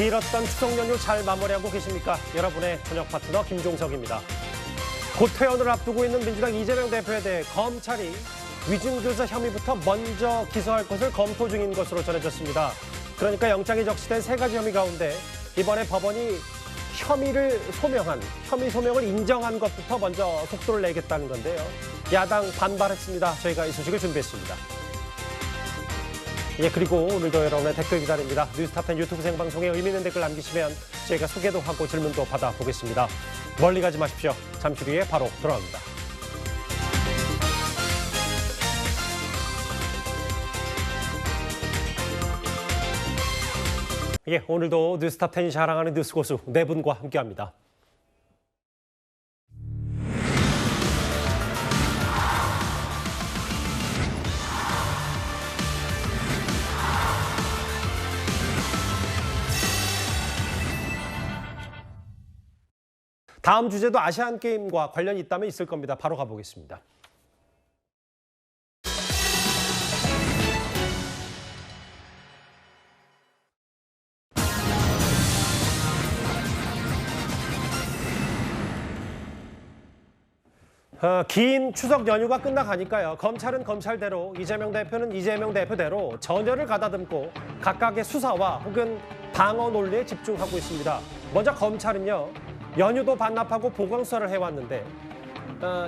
길었던 추석 연휴 잘 마무리하고 계십니까? 여러분의 저녁 파트너 김종석입니다. 곧 퇴원을 앞두고 있는 민주당 이재명 대표에 대해 검찰이 위증교사 혐의부터 먼저 기소할 것을 검토 중인 것으로 전해졌습니다. 그러니까 영장이 적시된 세 가지 혐의 가운데 이번에 법원이 혐의 소명을 인정한 것부터 먼저 속도를 내겠다는 건데요. 야당 반발했습니다. 저희가 이 소식을 준비했습니다. 그리고 오늘도 여러분의 댓글 기다립니다. 뉴스탑10 유튜브 생방송에 의미 있는 댓글 남기시면 저희가 소개도 하고 질문도 받아보겠습니다. 멀리 가지 마십시오. 잠시 후에 바로 돌아옵니다. 오늘도 뉴스탑10이 자랑하는 뉴스 고수 네 분과 함께합니다. 다음 주제도 아시안게임과 관련이 있다면 있을 겁니다. 바로 가보겠습니다. 긴 추석 연휴가 끝나가니까요. 검찰은 검찰대로, 이재명 대표는 이재명 대표대로 전열을 가다듬고 각각의 수사와 혹은 방어 논리에 집중하고 있습니다. 먼저 검찰은요. 연휴도 반납하고 보강 수사를 해왔는데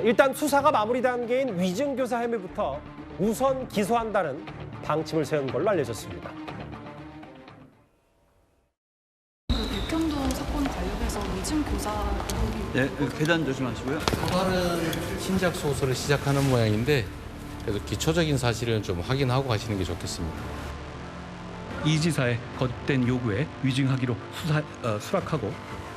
일단 수사가 마무리 단계인 위증교사 혐의부터 우선 기소한다는 방침을 세운 걸로 알려졌습니다. 백현동 사건 관련해서 위증교사 계단 조심하시고요. 또 다른 신작 소설을 시작하는 모양인데 그래도 기초적인 사실은 좀 확인하고 가시는 게 좋겠습니다. 이 지사의 거듭된 요구에 위증하기로 수락하고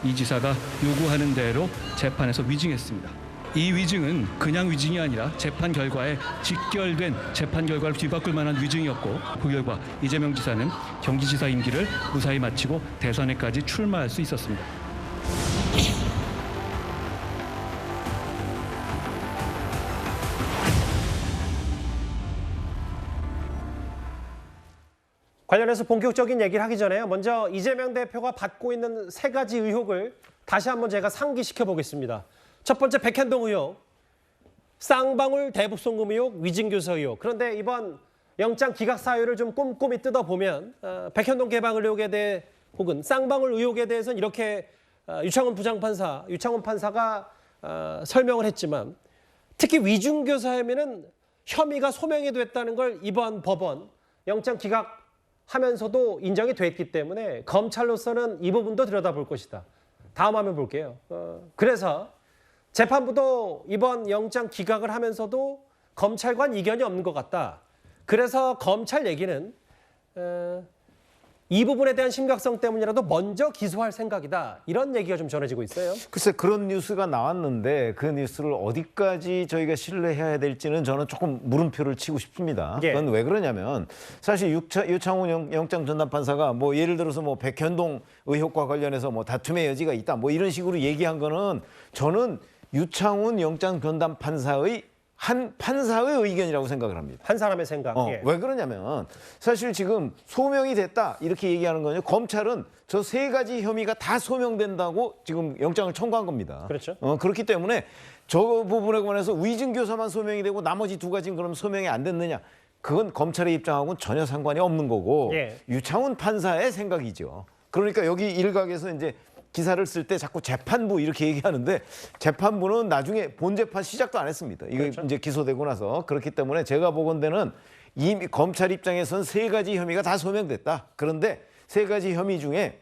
이 지사가 요구하는 대로 재판에서 위증했습니다. 이 위증은 그냥 위증이 아니라 재판 결과에 직결된 재판 결과를 뒤바꿀 만한 위증이었고 그 결과 이재명 지사는 경기지사 임기를 무사히 마치고 대선에까지 출마할 수 있었습니다. 관련해서 본격적인 얘기를 하기 전에요. 먼저 이재명 대표가 받고 있는 세 가지 의혹을 다시 한번 제가 상기시켜 보겠습니다. 첫 번째 백현동 의혹, 쌍방울 대북송금 의혹, 위증교사 의혹. 그런데 이번 영장 기각 사유를 좀 꼼꼼히 뜯어보면 백현동 개방 의혹에 대해 혹은 쌍방울 의혹에 대해서는 이렇게 유창훈 판사가 설명을 했지만 특히 위증교사 혐의는 혐의가 소명이 됐다는 걸 이번 법원 영장 기각하면서도 인정이 됐기 때문에 검찰로서는 이 부분도 들여다볼 것이다. 다음 화면 볼게요. 그래서 재판부도 이번 영장 기각을 하면서도 검찰과는 이견이 없는 것 같다. 그래서 검찰 얘기는 이 부분에 대한 심각성 때문이라도 먼저 기소할 생각이다. 이런 얘기가 좀 전해지고 있어요. 글쎄 그런 뉴스가 나왔는데 그 뉴스를 어디까지 저희가 신뢰해야 될지는 저는 조금 물음표를 치고 싶습니다. 예. 그건 왜 그러냐면 사실 유창훈 영장 전담 판사가 뭐 예를 들어서 뭐 백현동 의혹과 관련해서 뭐 다툼의 여지가 있다 뭐 이런 식으로 얘기한 거는 저는 유창훈 영장 전담 판사의 한 판사의 의견이라고 생각을 합니다. 한 사람의 생각. 예. 왜 그러냐면 사실 지금 소명이 됐다 이렇게 얘기하는 거는 검찰은 저 세 가지 혐의가 다 소명된다고 지금 영장을 청구한 겁니다. 그렇죠. 그렇기 때문에 저 부분에 관해서 위증교사만 소명이 되고 나머지 두 가지는 그럼 소명이 안 됐느냐. 그건 검찰의 입장하고는 전혀 상관이 없는 거고 예. 유창훈 판사의 생각이죠. 그러니까 여기 일각에서 이제 기사를 쓸 때 자꾸 재판부 이렇게 얘기하는데 재판부는 나중에 본재판 시작도 안 했습니다. 이거 그렇죠. 이제 기소되고 나서 그렇기 때문에 제가 보건대는 이미 검찰 입장에서는 세 가지 혐의가 다 소명됐다. 그런데 세 가지 혐의 중에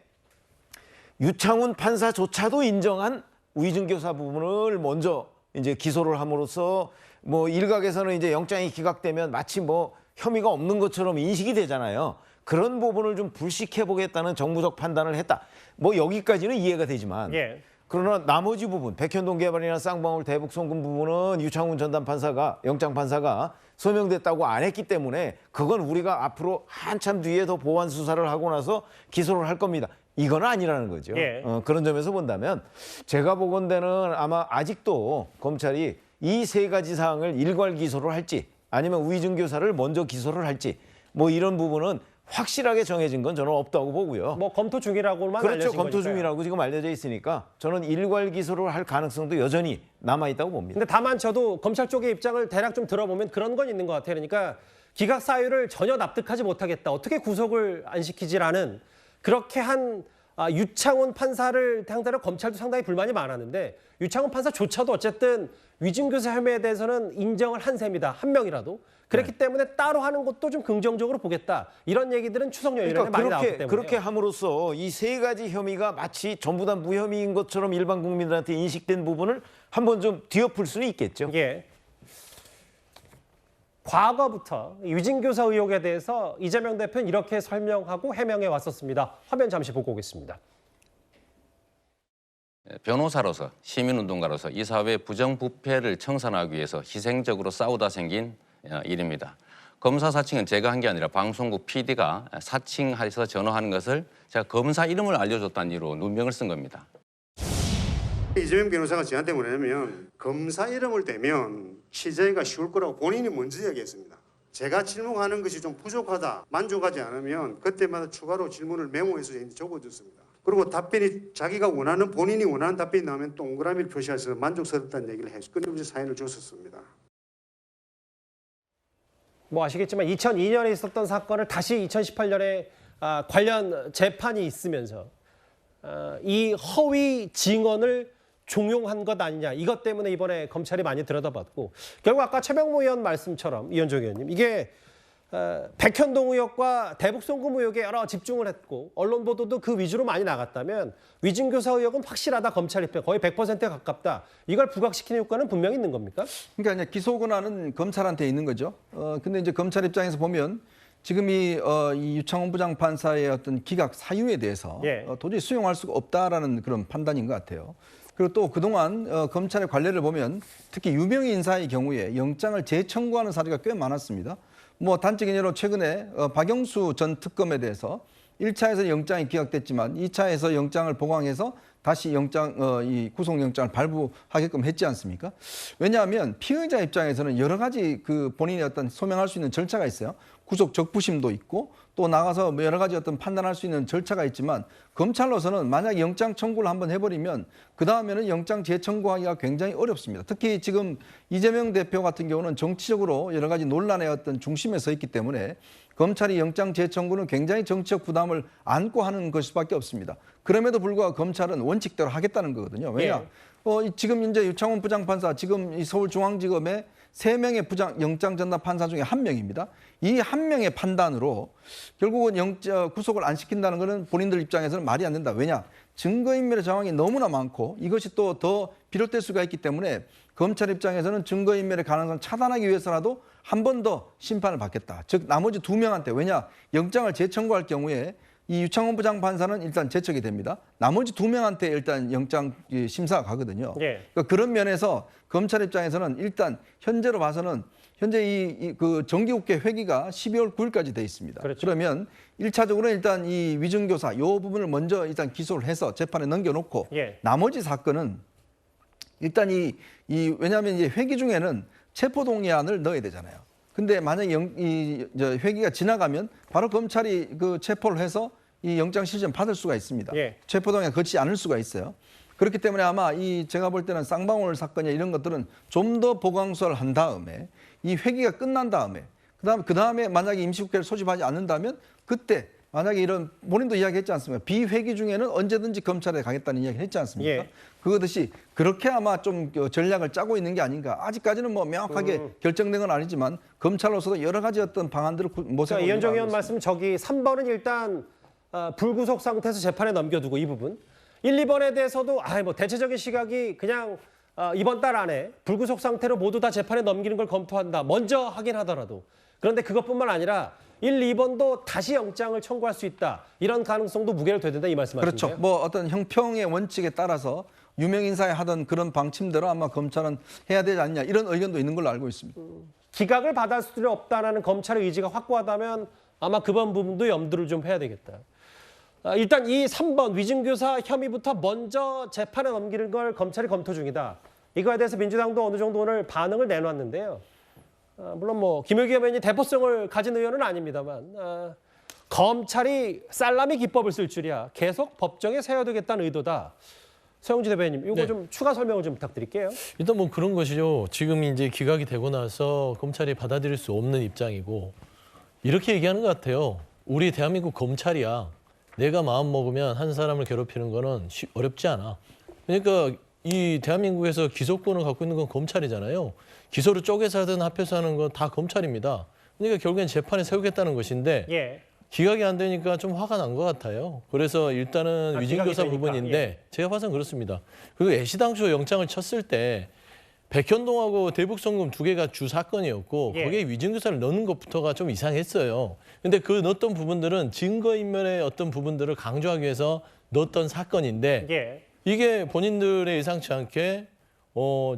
유창훈 판사조차도 인정한 위증교사 부분을 먼저 이제 기소를 함으로써 뭐 일각에서는 이제 영장이 기각되면 마치 뭐 혐의가 없는 것처럼 인식이 되잖아요. 그런 부분을 좀 불식해 보겠다는 정부적 판단을 했다. 뭐 여기까지는 이해가 되지만 예. 그러나 나머지 부분 백현동 개발이나 쌍방울 대북 송금 부분은 유창훈 전담 판사가 영장 판사가 소명됐다고 안 했기 때문에 그건 우리가 앞으로 한참 뒤에 더 보완 수사를 하고 나서 기소를 할 겁니다. 이건 아니라는 거죠. 예. 그런 점에서 본다면 제가 보건대는 아마 아직도 검찰이 이 세 가지 사항을 일괄 기소를 할지 아니면 위증교사를 먼저 기소를 할지 뭐 이런 부분은 확실하게 정해진 건 저는 없다고 보고요. 뭐 검토 중이라고만 그렇죠. 알려진 검토 거니까요. 중이라고 지금 알려져 있으니까 저는 일괄 기소를 할 가능성도 여전히 남아있다고 봅니다. 근데 다만 저도 검찰 쪽의 입장을 대략 좀 들어보면 그런 건 있는 것 같아요. 그러니까 기각 사유를 전혀 납득하지 못하겠다. 어떻게 구속을 안 시키지라는 그렇게 한 유창훈 판사를 상대로 검찰도 상당히 불만이 많았는데 유창훈 판사조차도 어쨌든 위증교사 혐의에 대해서는 인정을 한 셈이다. 한 명이라도. 그렇기 때문에 따로 하는 것도 좀 긍정적으로 보겠다. 이런 얘기들은 추석 연휴에 많이 나왔기 때문에. 그렇게 함으로써 이 세 가지 혐의가 마치 전부 다 무혐의인 것처럼 일반 국민들한테 인식된 부분을 한번 좀 뒤엎을 수는 있겠죠. 예. 과거부터 위증교사 의혹에 대해서 이재명 대표는 이렇게 설명하고 해명해 왔었습니다. 화면 잠시 보고 오겠습니다. 변호사로서 시민운동가로서 이 사회의 부정부패를 청산하기 위해서 희생적으로 싸우다 생긴 일입니다. 검사 사칭은 제가 한 게 아니라 방송국 PD가 사칭해서 전화하는 것을 제가 검사 이름을 알려줬다는 이유로 누명을 쓴 겁니다. 이재명 변호사가 저한테 뭐냐면 검사 이름을 대면 취재가 쉬울 거라고 본인이 먼저 이야기했습니다. 제가 질문하는 것이 좀 부족하다, 만족하지 않으면 그때마다 추가로 질문을 메모해서 적어줬습니다. 그리고 답변이 자기가 원하는 본인이 원하는 답변이 나오면 동그라미를 표시해서 만족스럽다는 얘기를 해서 끊임없이 사인을 줬었습니다. 뭐 아시겠지만 2002년에 있었던 사건을 다시 2018년에 관련 재판이 있으면서 이 허위 증언을 종용한 것 아니냐. 이것 때문에 이번에 검찰이 많이 들여다봤고 결국 아까 최병무 의원 말씀처럼 이현종 의원님 이게 백현동 의혹과 대북송금 의혹에 여러 집중을 했고 언론 보도도 그 위주로 많이 나갔다면 위증교사 의혹은 확실하다. 검찰 입장 거의 100%에 가깝다. 이걸 부각시키는 효과는 분명히 있는 겁니까? 그러니까 이제 기소 권한은 검찰한테 있는 거죠. 근데 이제 검찰 입장에서 보면 지금 이 유창훈 부장판사의 어떤 기각 사유에 대해서 예. 도저히 수용할 수가 없다라는 그런 판단인 것 같아요. 그리고 또 그동안 검찰의 관례를 보면 특히 유명 인사의 경우에 영장을 재청구하는 사례가 꽤 많았습니다. 뭐 단적인 예로 최근에 박영수 전 특검에 대해서 1차에서 영장이 기각됐지만 2차에서 영장을 보강해서 다시 이 구속영장을 발부하게끔 했지 않습니까? 왜냐하면 피의자 입장에서는 여러 가지 그 본인이 어떤 소명할 수 있는 절차가 있어요. 구속 적부심도 있고 또 나가서 여러 가지 어떤 판단할 수 있는 절차가 있지만 검찰로서는 만약 영장 청구를 한번 해버리면 그 다음에는 영장 재청구하기가 굉장히 어렵습니다. 특히 지금 이재명 대표 같은 경우는 정치적으로 여러 가지 논란의 어떤 중심에 서 있기 때문에 검찰이 영장 재청구는 굉장히 정치적 부담을 안고 하는 것밖에 없습니다. 그럼에도 불구하고 검찰은 원칙대로 하겠다는 거거든요. 왜냐? 지금 이제 유창훈 부장판사 지금 이 서울중앙지검의 3명의 영장 전담 판사 중에 1명입니다. 이 1명의 판단으로 결국은 구속을 안 시킨다는 것은 본인들 입장에서는 말이 안 된다. 왜냐? 증거인멸의 정황이 너무나 많고 이것이 또 더 비롯될 수가 있기 때문에 검찰 입장에서는 증거인멸의 가능성을 차단하기 위해서라도 한 번 더 심판을 받겠다. 즉 나머지 2명한테 왜냐? 영장을 재청구할 경우에 이 유창훈 부장판사는 일단 제척이 됩니다. 나머지 2명한테 일단 영장 심사가 가거든요. 예. 그러니까 그런 면에서 검찰 입장에서는 일단 현재로 봐서는 현재 그 정기국회 회기가 12월 9일까지 돼 있습니다. 그렇죠. 그러면 1차적으로 일단 이 위증교사 이 부분을 먼저 일단 기소를 해서 재판에 넘겨놓고 예. 나머지 사건은 일단 왜냐하면 이제 회기 중에는 체포동의안을 넣어야 되잖아요. 근데 만약에 회기가 지나가면 바로 검찰이 그 체포를 해서 이 영장 실질 받을 수가 있습니다. 예. 체포동의안 거치지 않을 수가 있어요. 그렇기 때문에 아마 제가 볼 때는 쌍방울 사건이나 이런 것들은 좀 더 보강수사를 한 다음에 이 회기가 끝난 다음에 그 다음에 만약에 임시국회를 소집하지 않는다면 그때 만약에 이런 본인도 이야기했지 않습니까? 비회기 중에는 언제든지 검찰에 가겠다는 이야기를 했지 않습니까? 예. 그것이 그렇게 아마 좀 전략을 짜고 있는 게 아닌가. 아직까지는 뭐 명확하게 결정된 건 아니지만 검찰로서도 여러 가지 어떤 방안들을 모색하고 있는 이현종 걸 의원 알고 말씀 저기 3번은 일단 불구속 상태에서 재판에 넘겨두고 이 부분 1, 2번에 대해서도 뭐 대체적인 시각이 그냥 이번 달 안에 불구속 상태로 모두 다 재판에 넘기는 걸 검토한다. 먼저 하긴 하더라도. 그런데 그것뿐만 아니라 1, 2번도 다시 영장을 청구할 수 있다. 이런 가능성도 무게를 둬야 된다 이 말씀하시죠? 그렇죠. 뭐 어떤 형평의 원칙에 따라서 유명 인사에 하던 그런 방침대로 아마 검찰은 해야 되지 않냐 이런 의견도 있는 걸로 알고 있습니다. 기각을 받을 수는 없다라는 검찰의 의지가 확고하다면 아마 그번 부분도 염두를 좀 해야 되겠다. 일단 이 3번 위증교사 혐의부터 먼저 재판에 넘기는 걸 검찰이 검토 중이다. 이거에 대해서 민주당도 어느 정도 오늘 반응을 내놨는데요. 물론 뭐 김효기 의원이 대포성을 가진 의원은 아닙니다만 검찰이 살라미 기법을 쓸 줄이야. 계속 법정에 세워두겠다는 의도다. 서영주 대변인, 이거 네. 좀 추가 설명을 좀 부탁드릴게요. 일단 뭐 그런 것이죠. 지금 이제 기각이 되고 나서 검찰이 받아들일 수 없는 입장이고 이렇게 얘기하는 것 같아요. 우리 대한민국 검찰이야. 내가 마음 먹으면 한 사람을 괴롭히는 거는 어렵지 않아. 그러니까 이 대한민국에서 기소권을 갖고 있는 건 검찰이잖아요. 기소를 쪼개서 하든 합해서 하는 건 다 검찰입니다. 그러니까 결국엔 재판에 세우겠다는 것인데 예. 기각이 안 되니까 좀 화가 난 것 같아요. 그래서 일단은 위증교사 기각이 되니까, 부분인데 예. 제가 봐서는 그렇습니다. 그리고 애시당초 영장을 쳤을 때 백현동하고 대북송금 두 개가 주 사건이었고 예. 거기에 위증교사를 넣는 것부터가 좀 이상했어요. 근데 그 넣었던 부분들은 증거인멸의 어떤 부분들을 강조하기 위해서 넣었던 사건인데 예. 이게 본인들의 예상치 않게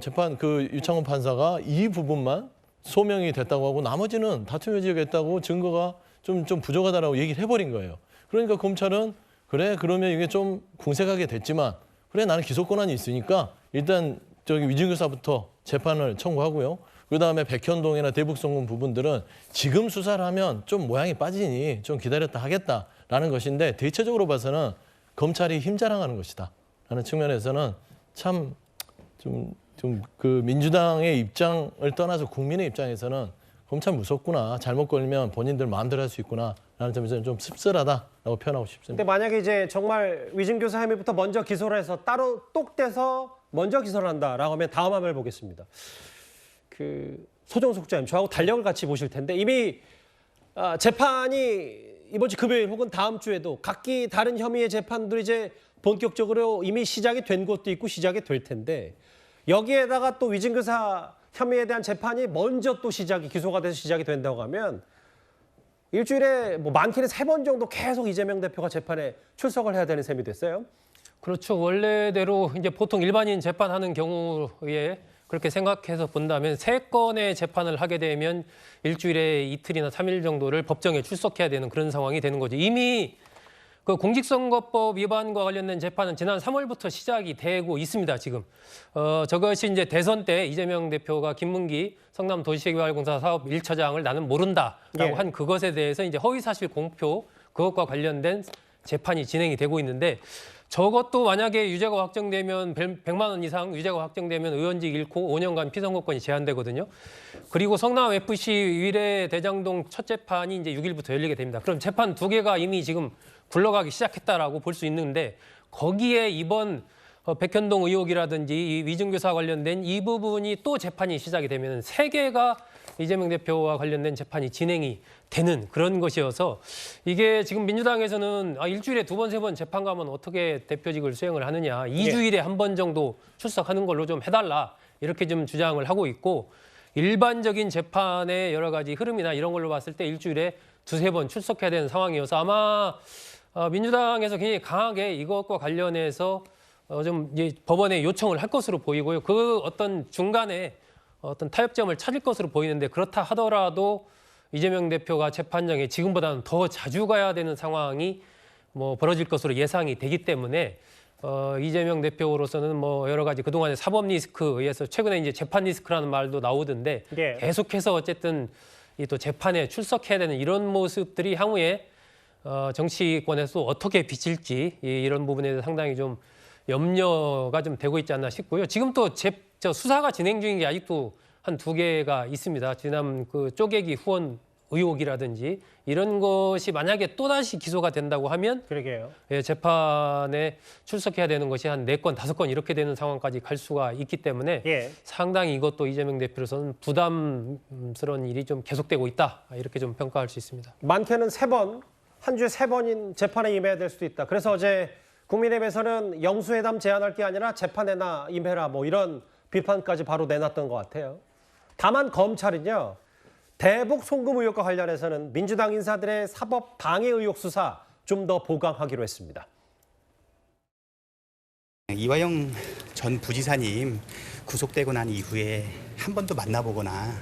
재판 그 유창훈 판사가 이 부분만 소명이 됐다고 하고 나머지는 다툼 여지가 있다고 증거가 좀 부족하다라고 얘기를 해버린 거예요. 그러니까 검찰은 그래 그러면 이게 좀 궁색하게 됐지만 그래 나는 기소 권한이 있으니까 일단 저기 위증교사부터 재판을 청구하고요. 그다음에 백현동이나 대북송금 부분들은 지금 수사를 하면 좀 모양이 빠지니 좀 기다렸다 하겠다라는 것인데 대체적으로 봐서는 검찰이 힘자랑하는 것이다. 라는 측면에서는 참 좀 그 민주당의 입장을 떠나서 국민의 입장에서는 검찰 무섭구나. 잘못 걸리면 본인들 마음대로 할 수 있구나. 라는 점에서는 좀 씁쓸하다라고 표현하고 싶습니다. 근데 만약에 이제 정말 위증교사 혐의부터 먼저 기소를 해서 따로 똑 떼서 먼저 기소를 한다라고 하면 다음 화면을 보겠습니다. 그 소정석 국장님 저하고 달력을 같이 보실 텐데 이미 재판이 이번 주 금요일 혹은 다음 주에도 각기 다른 혐의의 재판들이 이제 본격적으로 이미 시작이 된 곳도 있고 시작이 될 텐데 여기에다가 또 위증교사 혐의에 대한 재판이 먼저 또 기소가 돼서 시작이 된다고 하면 일주일에 뭐 많게는 3번 정도 계속 이재명 대표가 재판에 출석을 해야 되는 셈이 됐어요. 그렇죠. 원래대로 이제 보통 일반인 재판하는 경우에 그렇게 생각해서 본다면 3건의 재판을 하게 되면 일주일에 이틀이나 3일 정도를 법정에 출석해야 되는 그런 상황이 되는 거죠. 이미 그 공직선거법 위반과 관련된 재판은 지난 3월부터 시작이 되고 있습니다. 지금 저것이 이제 대선 때 이재명 대표가 김문기 성남도시개발공사 사업 1차장을 나는 모른다라고 예. 한 그것에 대해서 이제 허위사실 공표 그것과 관련된 재판이 진행이 되고 있는데 저것도 만약에 유죄가 확정되면 100만 원 이상 유죄가 확정되면 의원직 잃고 5년간 피선거권이 제한되거든요. 그리고 성남FC 위례 대장동 첫 재판이 이제 6일부터 열리게 됩니다. 그럼 재판 2개가 이미 지금 굴러가기 시작했다라고 볼 수 있는데 거기에 이번 백현동 의혹이라든지 이 위증교사 관련된 이 부분이 또 재판이 시작이 되면 3개가 이재명 대표와 관련된 재판이 진행이 되는 그런 것이어서 이게 지금 민주당에서는 일주일에 2번, 3번 재판 가면 어떻게 대표직을 수행을 하느냐. 2주일에 1번 정도 출석하는 걸로 좀 해달라. 이렇게 좀 주장을 하고 있고 일반적인 재판의 여러 가지 흐름이나 이런 걸로 봤을 때 일주일에 2-3번 출석해야 되는 상황이어서 아마 민주당에서 굉장히 강하게 이것과 관련해서 좀 이제 법원에 요청을 할 것으로 보이고요. 그 어떤 중간에 어떤 타협점을 찾을 것으로 보이는데 그렇다 하더라도 이재명 대표가 재판장에 지금보다는 더 자주 가야 되는 상황이 뭐 벌어질 것으로 예상이 되기 때문에 이재명 대표로서는 뭐 여러 가지 그동안의 사법 리스크에 의해서 최근에 이제 재판 리스크라는 말도 나오던데 예. 계속해서 어쨌든 이 또 재판에 출석해야 되는 이런 모습들이 향후에 정치권에서 어떻게 비칠지 이런 부분에 대해서 상당히 좀 염려가 좀 되고 있지 않나 싶고요. 지금 또 수사가 진행 중인 게 아직도 한 2개가 있습니다. 지난 그 쪼개기 후원 의혹이라든지 이런 것이 만약에 또다시 기소가 된다고 하면 그러게요. 예, 재판에 출석해야 되는 것이 한 4건, 5건 이렇게 되는 상황까지 갈 수가 있기 때문에 예. 상당히 이것도 이재명 대표로서는 부담스러운 일이 좀 계속되고 있다. 이렇게 좀 평가할 수 있습니다. 많게는 3번, 한 주에 3번인 재판에 임해야 될 수도 있다. 그래서 어제 국민의힘에서는 영수회담 제안할 게 아니라 재판에나 임해라 뭐 이런 비판까지 바로 내놨던 것 같아요. 다만 검찰은요. 대북 송금 의혹과 관련해서는 민주당 인사들의 사법 방해 의혹 수사 좀 더 보강하기로 했습니다. 이화영 전 부지사님 구속되고 난 이후에 한 번도 만나보거나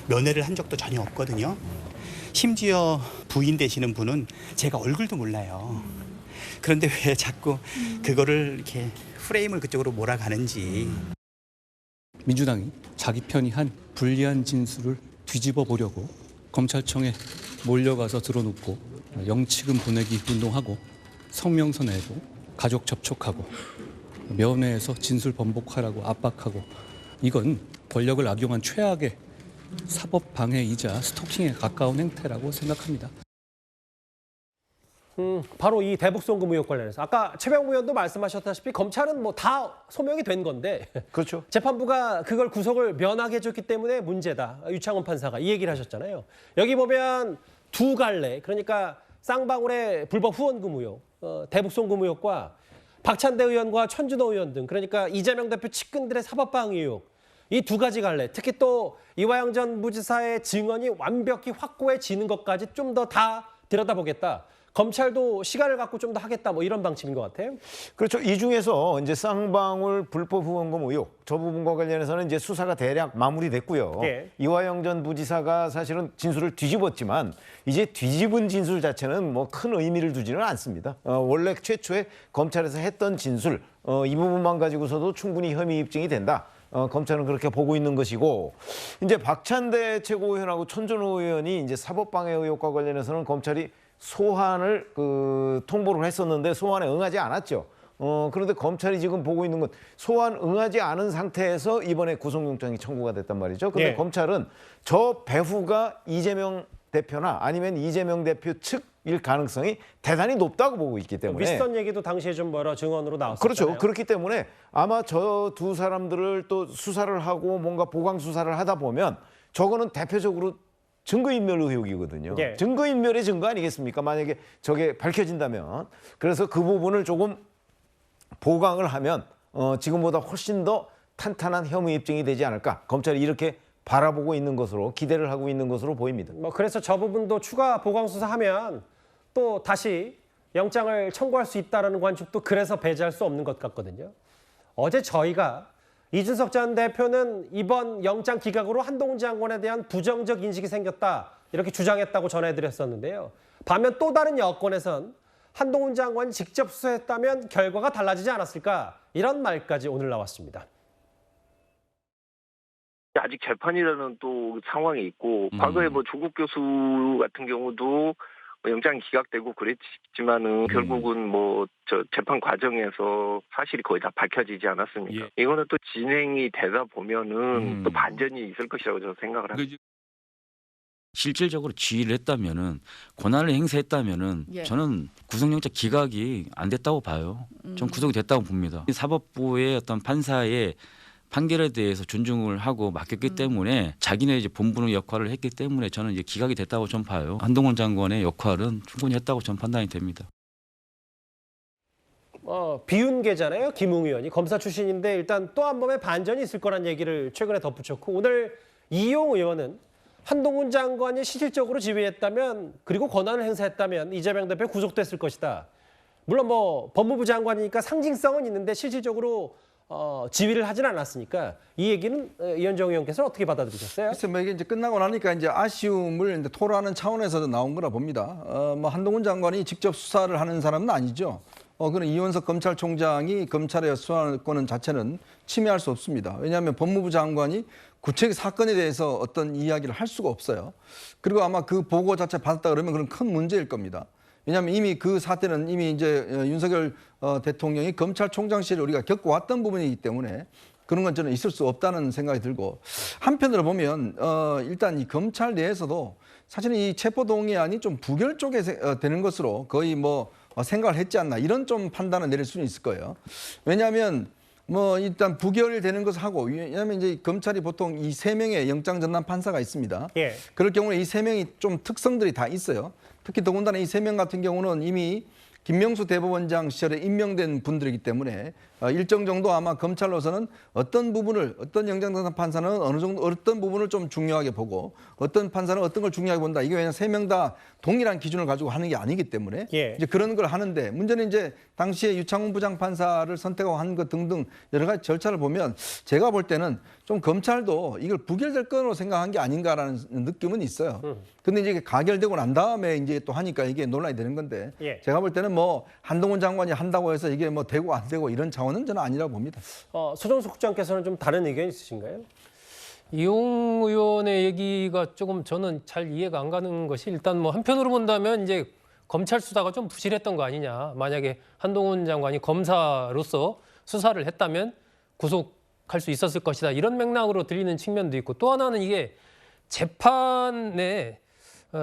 면회를 한 적도 전혀 없거든요. 심지어 부인 되시는 분은 제가 얼굴도 몰라요. 그런데 왜 자꾸 그거를 이렇게 프레임을 그쪽으로 몰아가는지. 민주당이 자기 편이 한 불리한 진술을 뒤집어 보려고 검찰청에 몰려가서 드러눕고 영치금 보내기 운동하고 성명서 내고 가족 접촉하고 면회에서 진술 번복하라고 압박하고 이건 권력을 악용한 최악의 사법 방해이자 스토킹에 가까운 행태라고 생각합니다. 바로 이 대북 송금 의혹 관련해서 아까 최병무 의원도 말씀하셨다시피 검찰은 뭐 다 소명이 된 건데 그렇죠. 재판부가 그걸 구속을 면하게 해줬기 때문에 문제다. 유창훈 판사가 이 얘기를 하셨잖아요. 여기 보면 두 갈래, 그러니까 쌍방울의 불법 후원금 의혹, 대북 송금 의혹과 박찬대 의원과 천준호 의원 등, 그러니까 이재명 대표 측근들의 사법방해 의혹, 이 두 가지 갈래, 특히 또 이화영 전 부지사의 증언이 완벽히 확고해지는 것까지 좀 더 다 들여다보겠다. 검찰도 시간을 갖고 좀 더 하겠다, 뭐 이런 방침인 것 같아요. 그렇죠. 이 중에서 이제 쌍방울 불법 후원금 의혹, 저 부분과 관련해서는 이제 수사가 대략 마무리됐고요. 예. 이화영 전 부지사가 사실은 진술을 뒤집었지만 이제 뒤집은 진술 자체는 뭐 큰 의미를 두지는 않습니다. 원래 최초에 검찰에서 했던 진술, 이 부분만 가지고서도 충분히 혐의 입증이 된다. 검찰은 그렇게 보고 있는 것이고, 이제 박찬대 최고위원하고 천준호 의원이 이제 사법방해 의혹과 관련해서는 검찰이 소환을 통보를 했었는데 소환에 응하지 않았죠. 그런데 검찰이 지금 보고 있는 건 소환 응하지 않은 상태에서 이번에 구속영장이 청구가 됐단 말이죠. 그런데 예. 검찰은 저 배후가 이재명 대표나 아니면 이재명 대표 측일 가능성이 대단히 높다고 보고 있기 때문에. 미스턴 얘기도 당시에 좀 여러 증언으로 나왔었잖아요. 그렇죠. 그렇기 때문에 아마 저 두 사람들을 또 수사를 하고 뭔가 보강 수사를 하다 보면 저거는 대표적으로 증거인멸 의혹이거든요. 예. 증거인멸의 증거 아니겠습니까? 만약에 저게 밝혀진다면. 그래서 그 부분을 조금 보강을 하면 지금보다 훨씬 더 탄탄한 혐의 입증이 되지 않을까. 검찰이 이렇게 바라보고 있는 것으로, 기대를 하고 있는 것으로 보입니다. 뭐 그래서 저 부분도 추가 보강 수사하면 또 다시 영장을 청구할 수 있다는 관측도 그래서 배제할 수 없는 것 같거든요. 어제 저희가 이준석 전 대표는 이번 영장 기각으로 한동훈 장관에 대한 부정적 인식이 생겼다, 이렇게 주장했다고 전해드렸었는데요. 반면 또 다른 여권에선 한동훈 장관이 직접 수사했다면 결과가 달라지지 않았을까, 이런 말까지 오늘 나왔습니다. 아직 재판이라는 또 상황이 있고, 과거에 뭐 조국 교수 같은 경우도 영장이 기각되고 그랬지만은 결국은 뭐 저 재판 과정에서 사실이 거의 다 밝혀지지 않았습니까? 예. 이거는 또 진행이 되다 보면은 또 반전이 있을 것이라고 저는 생각을 합니다. 실질적으로 지휘를 했다면은, 권한을 행사했다면은 예. 저는 구속영장 기각이 안 됐다고 봐요. 좀 구속이 됐다고 봅니다. 사법부의 어떤 판사의 판결에 대해서 존중을 하고 맡겼기 때문에 자기네 이제 본분의 역할을 했기 때문에 저는 이제 기각이 됐다고 좀 봐요. 한동훈 장관의 역할은 충분히 했다고 전 판단이 됩니다. 비운계잖아요. 김웅 의원이 검사 출신인데 일단 또 한 번의 반전이 있을 거란 얘기를 최근에 덧붙였고, 오늘 이용 의원은 한동훈 장관이 실질적으로 지휘했다면, 그리고 권한을 행사했다면 이재명 대표 구속됐을 것이다. 물론 뭐 법무부 장관이니까 상징성은 있는데 실질적으로 지휘를 하진 않았으니까 이 얘기는 이현정 의원께서 어떻게 받아들이셨어요? 글쎄, 뭐 이게 이제 끝나고 나니까 이제 아쉬움을 이제 토로하는 차원에서 나온 거라 봅니다. 뭐 한동훈 장관이 직접 수사를 하는 사람은 아니죠. 그런 이원석 검찰총장이 검찰의 수사권 자체는 침해할 수 없습니다. 왜냐하면 법무부 장관이 구체적 사건에 대해서 어떤 이야기를 할 수가 없어요. 그리고 아마 그 보고 자체 받았다 그러면 그런 큰 문제일 겁니다. 왜냐하면 이미 그 사태는 이미 이제 윤석열 대통령이 검찰총장실을 우리가 겪어왔던 부분이기 때문에 그런 건 저는 있을 수 없다는 생각이 들고, 한편으로 보면 일단 이 검찰 내에서도 사실은 이 체포동의안이 좀 부결 쪽에 되는 것으로 거의 뭐 생각을 했지 않나, 이런 좀 판단을 내릴 수는 있을 거예요. 왜냐하면 뭐 일단 부결되는 것을 하고, 왜냐하면 이제 검찰이 보통 이 3명의 영장 전담 판사가 있습니다. 예. 그럴 경우에 이 3명이 좀 특성들이 다 있어요. 특히 더군다나 이 3명 같은 경우는 이미 김명수 대법원장 시절에 임명된 분들이기 때문에 일정 정도 아마 검찰로서는 어떤 부분을, 어떤 영장전담 판사는 어느 정도 어떤 부분을 좀 중요하게 보고 어떤 판사는 어떤 걸 중요하게 본다. 이게 왜냐하면 3명 다 동일한 기준을 가지고 하는 게 아니기 때문에 예. 이제 그런 걸 하는데, 문제는 이제 당시에 유창훈 부장판사를 선택하고 한 것 등등 여러 가지 절차를 보면 제가 볼 때는 좀 검찰도 이걸 부결될 거로 생각한 게 아닌가라는 느낌은 있어요. 근데 이제 가결되고 난 다음에 이제 또 하니까 이게 논란이 되는 건데, 예. 제가 볼 때는 뭐 한동훈 장관이 한다고 해서 이게 뭐 되고 안 되고 이런 차원은 저는 아니라고 봅니다. 서정석 국장께서는 좀 다른 의견 있으신가요? 이용 의원의 얘기가 조금 저는 잘 이해가 안 가는 것이, 일단 뭐 한편으로 본다면 이제 검찰 수사가 좀 부실했던 거 아니냐. 만약에 한동훈 장관이 검사로서 수사를 했다면 구속할 수 있었을 것이다. 이런 맥락으로 들리는 측면도 있고 또 하나는 이게 재판에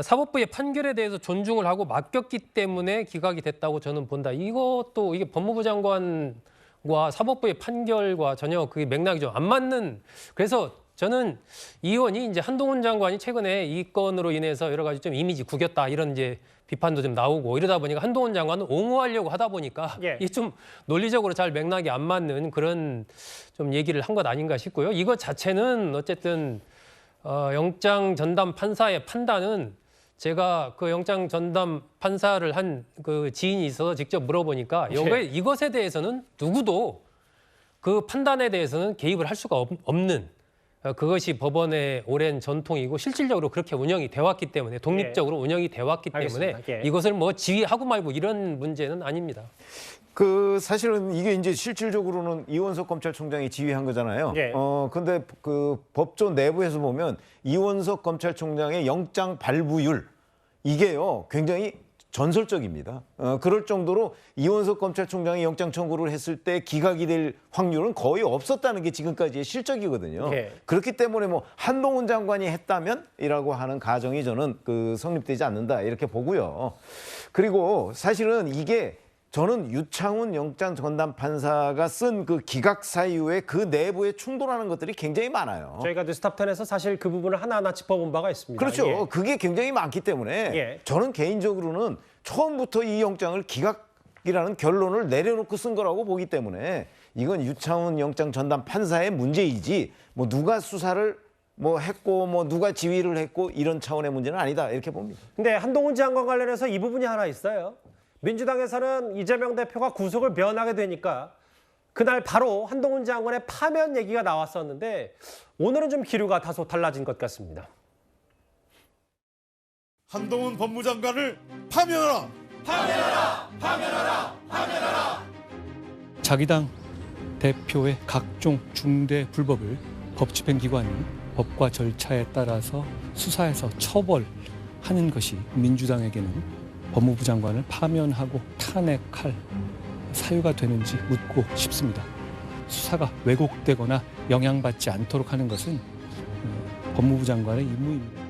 사법부의 판결에 대해서 존중을 하고 맡겼기 때문에 기각이 됐다고 저는 본다. 이것도 이게 법무부 장관과 사법부의 판결과 전혀 그 맥락이 좀 안 맞는. 그래서 저는 이 의원이 이제 한동훈 장관이 최근에 이 건으로 인해서 여러 가지 좀 이미지 구겼다 이런 이제 비판도 좀 나오고 이러다 보니까 한동훈 장관은 옹호하려고 하다 보니까 이게 좀 논리적으로 잘 맥락이 안 맞는 그런 좀 얘기를 한 것 아닌가 싶고요. 이것 자체는 어쨌든 영장 전담 판사의 판단은 제가 그 영장 전담 판사를 한 그 지인이 있어서 직접 물어보니까 이것에 대해서는 누구도 그 판단에 대해서는 개입을 할 수가 없는 그것이 법원의 오랜 전통이고 실질적으로 그렇게 운영이 돼 왔기 때문에 독립적으로 운영이 돼 왔기 때문에 이것을 뭐 지휘하고 말고 이런 문제는 아닙니다. 그 사실은 이게 이제 실질적으로는 이원석 검찰총장이 지휘한 거잖아요. 근데 그 법조 내부에서 보면 이원석 검찰총장의 영장 발부율 이게요 굉장히 전설적입니다. 그럴 정도로 이원석 검찰총장이 영장 청구를 했을 때 기각이 될 확률은 거의 없었다는 게 지금까지의 실적이거든요. 그렇기 때문에 뭐 한동훈 장관이 했다면이라고 하는 가정이 저는 그 성립되지 않는다 이렇게 보고요. 그리고 사실은 이게 저는 유창훈 영장 전담 판사가 쓴 그 기각 사유에 그 내부에 충돌하는 것들이 굉장히 많아요. 저희가 뉴스탑10에서 사실 그 부분을 하나하나 짚어본 바가 있습니다. 그렇죠. 그게 굉장히 많기 때문에 저는 개인적으로는 처음부터 이 영장을 기각이라는 결론을 내려놓고 쓴 거라고 보기 때문에 이건 유창훈 영장 전담 판사의 문제이지 뭐 누가 수사를 뭐 했고 뭐 누가 지휘를 했고 이런 차원의 문제는 아니다 이렇게 봅니다. 근데 한동훈 장관 관련해서 이 부분이 하나 있어요. 민주당에서는 이재명 대표가 구속을 면하게 되니까 그날 바로 한동훈 장관의 파면 얘기가 나왔었는데 오늘은 좀 기류가 다소 달라진 것 같습니다. 한동훈 법무장관을 파면하라! 파면하라! 파면하라! 파면하라! 자기 당 대표의 각종 중대 불법을 법집행기관이 법과 절차에 따라서 수사해서 처벌하는 것이 민주당에게는 법무부 장관을 파면하고 탄핵할 사유가 되는지 묻고 싶습니다. 수사가 왜곡되거나 영향받지 않도록 하는 것은 법무부 장관의 임무입니다.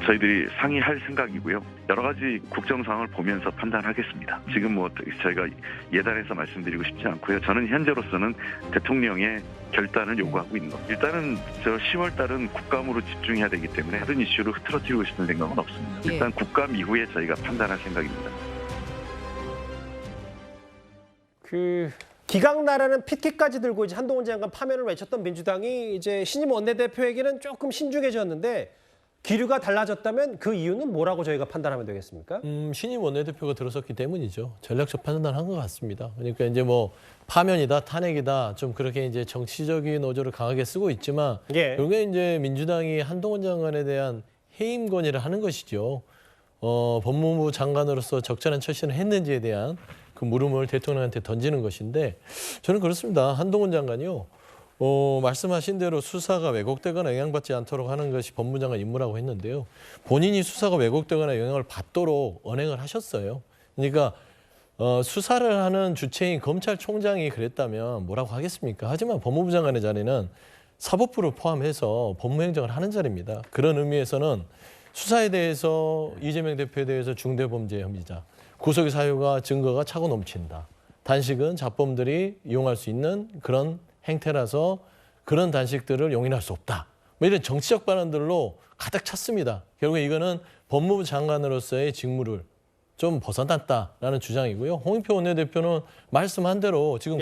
저희들이 상의할 생각이고요. 여러 가지 국정 상황을 보면서 판단하겠습니다. 지금 뭐 저희가 예단해서 말씀드리고 싶지 않고요. 저는 현재로서는 대통령의 결단을 요구하고 있는 것. 일단은 저 10월 달은 국감으로 집중해야 되기 때문에 다른 이슈로 흐트러뜨리고 싶은 생각은 없습니다. 일단 국감 이후에 저희가 판단할 생각입니다. 그 기각 나라는 핏기까지 들고 이제 한동훈 장관 파면을 외쳤던 민주당이 이제 신임 원내대표에게는 조금 신중해졌는데 기류가 달라졌다면 그 이유는 뭐라고 저희가 판단하면 되겠습니까? 신임 원내대표가 들어섰기 때문이죠. 전략적 판단한 것 같습니다. 그러니까 이제 뭐 파면이다, 탄핵이다, 좀 그렇게 이제 정치적인 어조를 강하게 쓰고 있지만 결국에 이제 민주당이 한동훈 장관에 대한 해임 건의를 하는 것이죠. 법무부 장관으로서 적절한 처신을 했는지에 대한 그 물음을 대통령한테 던지는 것인데 저는 그렇습니다. 한동훈 장관이요. 말씀하신 대로 수사가 왜곡되거나 영향받지 않도록 하는 것이 법무부 장관 임무라고 했는데요. 본인이 수사가 왜곡되거나 영향을 받도록 언행을 하셨어요. 그러니까 수사를 하는 주체인 검찰총장이 그랬다면 뭐라고 하겠습니까? 하지만 법무부 장관의 자리는 사법부를 포함해서 법무행정을 하는 자리입니다. 그런 의미에서는 수사에 대해서 이재명 대표에 대해서 중대범죄 혐의자, 구속의 사유가 증거가 차고 넘친다. 단식은 자범들이 이용할 수 있는 그런 행태라서 그런 단식들을 용인할 수 없다. 뭐 이런 정치적 발언들로 가득 찼습니다. 결국 이거는 법무부 장관으로서의 직무를 좀 벗어났다라는 주장이고요. 홍익표 원내대표는 말씀한 대로 지금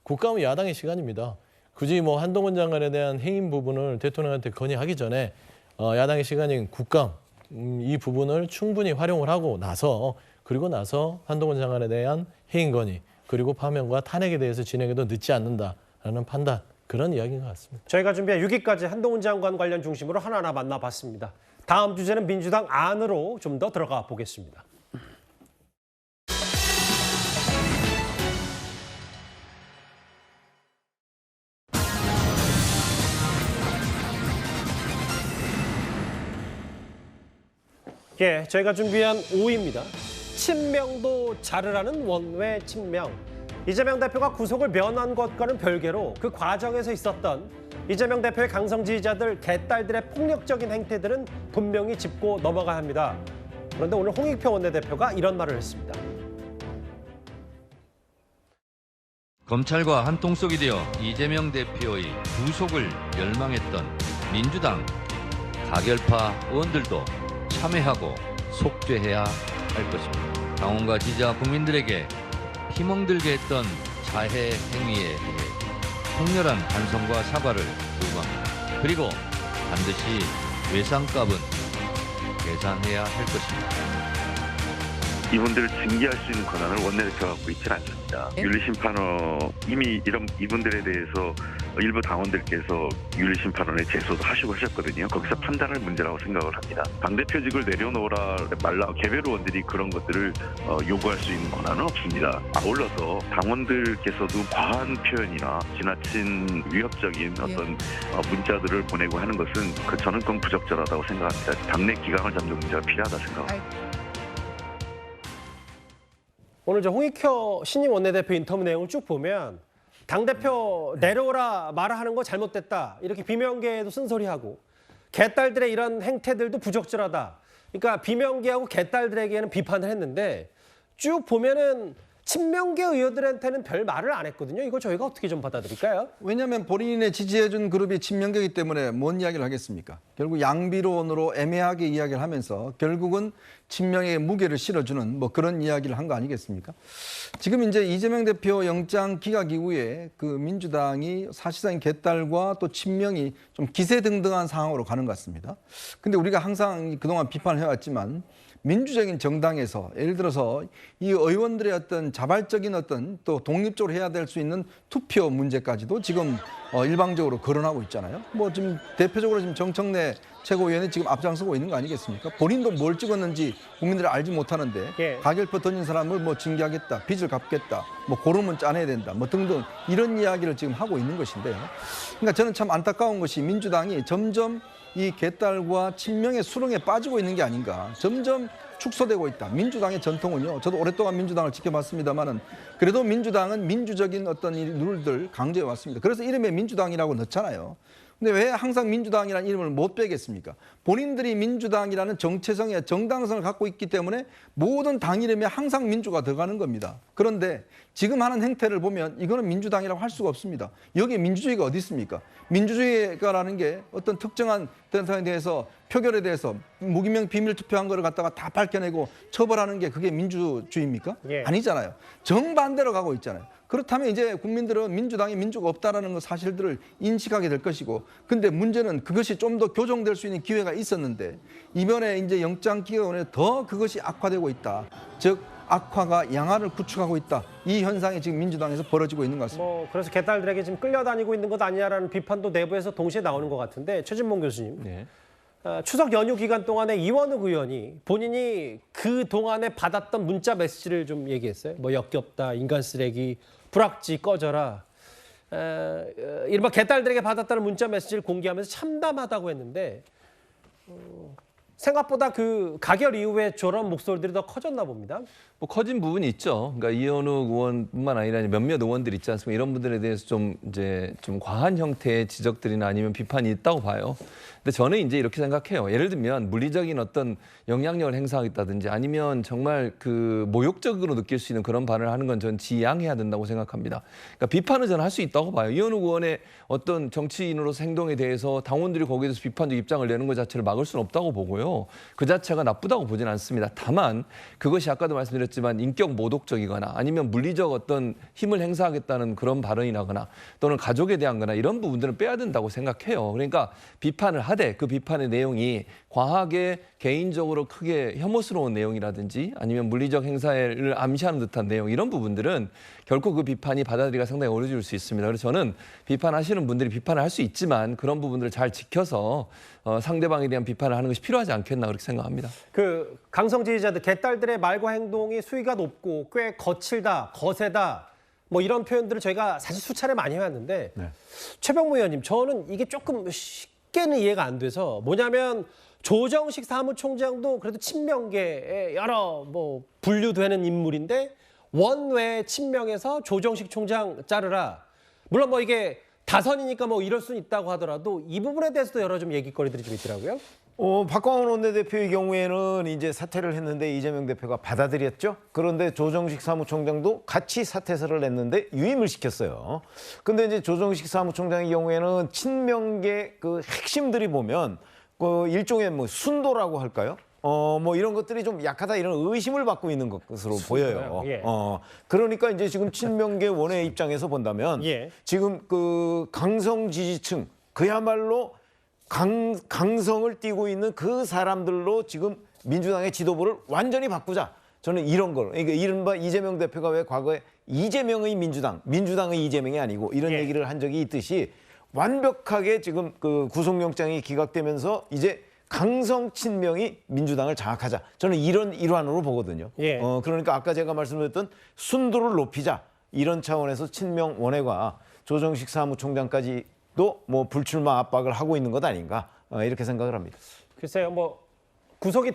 국감은 야당의 시간입니다. 굳이 뭐 한동훈 장관에 대한 해임 부분을 대통령한테 건의하기 전에 야당의 시간인 국감 이 부분을 충분히 활용을 하고 나서 그리고 나서 한동훈 장관에 대한 해임 건의 그리고 파면과 탄핵에 대해서 진행해도 늦지 않는다라는 판단 그런 이야기인 것 같습니다. 저희가 준비한 6위까지 한동훈 장관 관련 중심으로 하나하나 만나봤습니다. 다음 주제는 민주당 안으로 좀 더 들어가 보겠습니다. 저희가 준비한 5위입니다. 친명도 자르라는 원외 친명. 이재명 대표가 구속을 면한 것과는 별개로 그 과정에서 있었던 이재명 대표의 강성 지지자들 개딸들의 폭력적인 행태들은 분명히 짚고 넘어가야 합니다. 그런데 오늘 홍익표 원내대표가 이런 말을 했습니다. 검찰과 한통속이 되어 이재명 대표의 구속을 열망했던 민주당 가결파 의원들도 참회하고 속죄해야 할 것입니다. 당원과 지지자 국민들에게 희망들게 했던 자해 행위에 대해 통렬한 반성과 사과를 요구합니다. 그리고 반드시 외상값은 계산해야 할 것입니다. 이분들을 징계할 수 있는 권한을 원내대표가 갖고 있지는 않습니다. 윤리심판원 이미 이분들에 대해서 일부 당원들께서 윤리심판원에 제소도 하시고 하셨거든요. 거기서 판단할 문제라고 생각을 합니다. 당대표직을 내려놓으라 말라 개별 의원들이 그런 것들을 요구할 수 있는 권한은 없습니다. 아울러서 당원들께서도 과한 표현이나 지나친 위협적인 어떤 문자들을 보내고 하는 것은 저는 그건 부적절하다고 생각합니다. 당내 기강을 잡는 문제가 필요하다 생각합니다. 오늘 저 홍익표 신임 원내대표 인터뷰 내용을 쭉 보면 당대표 내려오라 말하는 거 잘못됐다. 이렇게 비명계에도 쓴소리하고 개딸들의 이런 행태들도 부적절하다. 그러니까 비명계하고 개딸들에게는 비판을 했는데 쭉 보면은 친명계 의원들한테는 별 말을 안 했거든요. 이거 저희가 어떻게 좀 받아들일까요? 왜냐하면 본인의 지지해준 그룹이 친명계이기 때문에 뭔 이야기를 하겠습니까? 결국 양비론으로 애매하게 이야기를 하면서 결국은 친명의 무게를 실어주는 뭐 그런 이야기를 한 거 아니겠습니까? 지금 이제 이재명 대표 영장 기각 이후에 그 민주당이 사실상 개딸과 또 친명이 좀 기세등등한 상황으로 가는 것 같습니다. 근데 우리가 항상 그동안 비판을 해왔지만 민주적인 정당에서 예를 들어서 이 의원들의 어떤 자발적인 어떤 또 독립적으로 해야 될 수 있는 투표 문제까지도 지금 일방적으로 거론하고 있잖아요. 뭐 지금 대표적으로 지금 정청래 최고위원이 지금 앞장서고 있는 거 아니겠습니까? 본인도 뭘 찍었는지 국민들이 알지 못하는데 가결표 던진 사람을 뭐 징계하겠다, 빚을 갚겠다, 뭐 고름은 짜내야 된다, 뭐 등등 이런 이야기를 지금 하고 있는 것인데요. 그러니까 저는 참 안타까운 것이 민주당이 점점 이 개딸과 친명의 수렁에 빠지고 있는 게 아닌가. 점점 축소되고 있다. 민주당의 전통은요. 저도 오랫동안 민주당을 지켜봤습니다만은 그래도 민주당은 민주적인 어떤 룰들 강조해 왔습니다. 그래서 이름에 민주당이라고 넣잖아요. 근데 왜 항상 민주당이라는 이름을 못 빼겠습니까? 본인들이 민주당이라는 정체성의 정당성을 갖고 있기 때문에 모든 당 이름에 항상 민주가 들어가는 겁니다. 그런데 지금 하는 행태를 보면 이거는 민주당이라고 할 수가 없습니다. 여기에 민주주의가 어디 있습니까? 민주주의가라는 게 어떤 특정한 대상에 대해서 표결에 대해서 무기명 비밀 투표한 거를 갖다가 다 밝혀내고 처벌하는 게 그게 민주주의입니까? 아니잖아요. 정반대로 가고 있잖아요. 그렇다면 이제 국민들은 민주당이 민주가 없다라는 그 사실들을 인식하게 될 것이고, 근데 문제는 그것이 좀 더 교정될 수 있는 기회가 있었는데 이번에 이제 영장 기각원에 더 그것이 악화되고 있다. 즉 악화가 양화를 구축하고 있다. 이 현상이 지금 민주당에서 벌어지고 있는 것 같습니다. 뭐 그래서 개딸들에게 지금 끌려다니고 있는 것 아니냐라는 비판도 내부에서 동시에 나오는 것 같은데 최진봉 교수님. 추석 연휴 기간 동안에 이원욱 의원이 본인이 그 동안에 받았던 문자 메시지를 좀 얘기했어요. 뭐 역겹다, 인간 쓰레기, 불악지 꺼져라. 이른바 개딸들에게 받았다는 문자 메시지를 공개하면서 참담하다고 했는데 생각보다 그 가결 이후에 저런 목소리들이 더 커졌나 봅니다. 뭐 커진 부분이 있죠. 그러니까 이현욱 의원뿐만 아니라 몇몇 의원들 있지 않습니까? 이런 분들에 대해서 좀 과한 형태의 지적들이나 아니면 비판이 있다고 봐요. 근데 저는 이제 이렇게 생각해요. 예를 들면 물리적인 어떤 영향력을 행사하겠다든지 아니면 정말 그 모욕적으로 느낄 수 있는 그런 발언을 하는 건 전 지양해야 된다고 생각합니다. 그러니까 비판은 저는 할 수 있다고 봐요. 이현욱 의원의 어떤 정치인으로서 행동에 대해서 당원들이 거기에 대해서 비판적 입장을 내는 것 자체를 막을 수는 없다고 보고요. 그 자체가 나쁘다고 보진 않습니다. 다만 그것이 아까도 말씀드렸지만 인격 모독적이거나 아니면 물리적 어떤 힘을 행사하겠다는 그런 발언이라거나 또는 가족에 대한 거나 이런 부분들은 빼야 된다고 생각해요. 그러니까 비판을 하되 그 비판의 내용이 과하게 개인적으로 크게 혐오스러운 내용이라든지 아니면 물리적 행사를 암시하는 듯한 내용 이런 부분들은 결코 그 비판이 받아들이기가 상당히 어려질 수 있습니다. 그래서 저는 비판하시는 분들이 비판을 할 수 있지만 그런 부분들을 잘 지켜서 상대방에 대한 비판을 하는 것이 필요하지 않겠나 그렇게 생각합니다. 그 강성 지지자들 개딸들의 말과 행동이 수위가 높고 꽤 거칠다, 거세다 뭐 이런 표현들을 저희가 사실 수차례 많이 해왔는데 최병무 의원님 저는 이게 조금 쉽게 쉽게는 이해가 안 돼서 뭐냐면 조정식 사무총장도 그래도 친명계에 여러 뭐 분류되는 인물인데 원외 친명에서 조정식 총장 자르라. 물론 뭐 이게 다선이니까 뭐 이럴 수는 있다고 하더라도 이 부분에 대해서도 여러 좀 얘기거리들이 좀 있더라고요. 박광원 원내대표의 경우에는 이제 사퇴를 했는데 이재명 대표가 받아들였죠. 그런데 조정식 사무총장도 같이 사퇴서를 냈는데 유임을 시켰어요. 근데 이제 조정식 사무총장의 경우에는 친명계 그 핵심들이 보면 그 일종의 뭐 순도라고 할까요? 뭐 이런 것들이 좀 약하다 이런 의심을 받고 있는 것으로 보여요. 예. 그러니까 이제 지금 친명계 원외 입장에서 본다면 예. 지금 그 강성 지지층 그야말로 강성을 띠고 있는 그 사람들로 지금 민주당의 지도부를 완전히 바꾸자. 저는 이런 걸, 그러니까 이른바 이재명 대표가 왜 과거에 이재명의 민주당, 민주당의 이재명이 아니고 이런 얘기를 한 적이 있듯이 완벽하게 지금 그 구속영장이 기각되면서 이제 강성 친명이 민주당을 장악하자. 저는 이런 일환으로 보거든요. 예. 그러니까 아까 제가 말씀드렸던 순도를 높이자. 이런 차원에서 친명 원외가 조정식 사무총장까지 또 뭐 불출마 압박을 하고 있는 것 아닌가 이렇게 생각을 합니다. 글쎄요, 뭐 구속이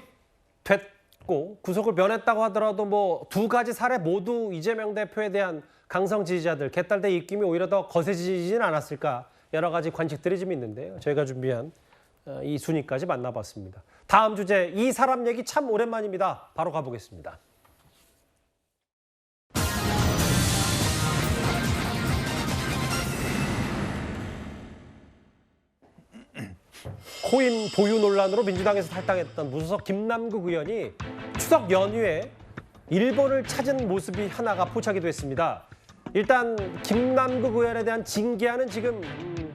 됐고 구속을 면했다고 하더라도 뭐 두 가지 사례 모두 이재명 대표에 대한 강성 지지자들 개딸대 입김이 오히려 더 거세지진 않았을까 여러 가지 관측들이 좀 있는데요. 저희가 준비한 이 순위까지 만나봤습니다. 다음 주제 이 사람 얘기 참 오랜만입니다. 바로 가보겠습니다. 코인 보유 논란으로 민주당에서 탈당했던 무소속 김남국 의원이 추석 연휴에 일본을 찾은 모습이 하나가 포착이 됐습니다. 일단 김남국 의원에 대한 징계안은 지금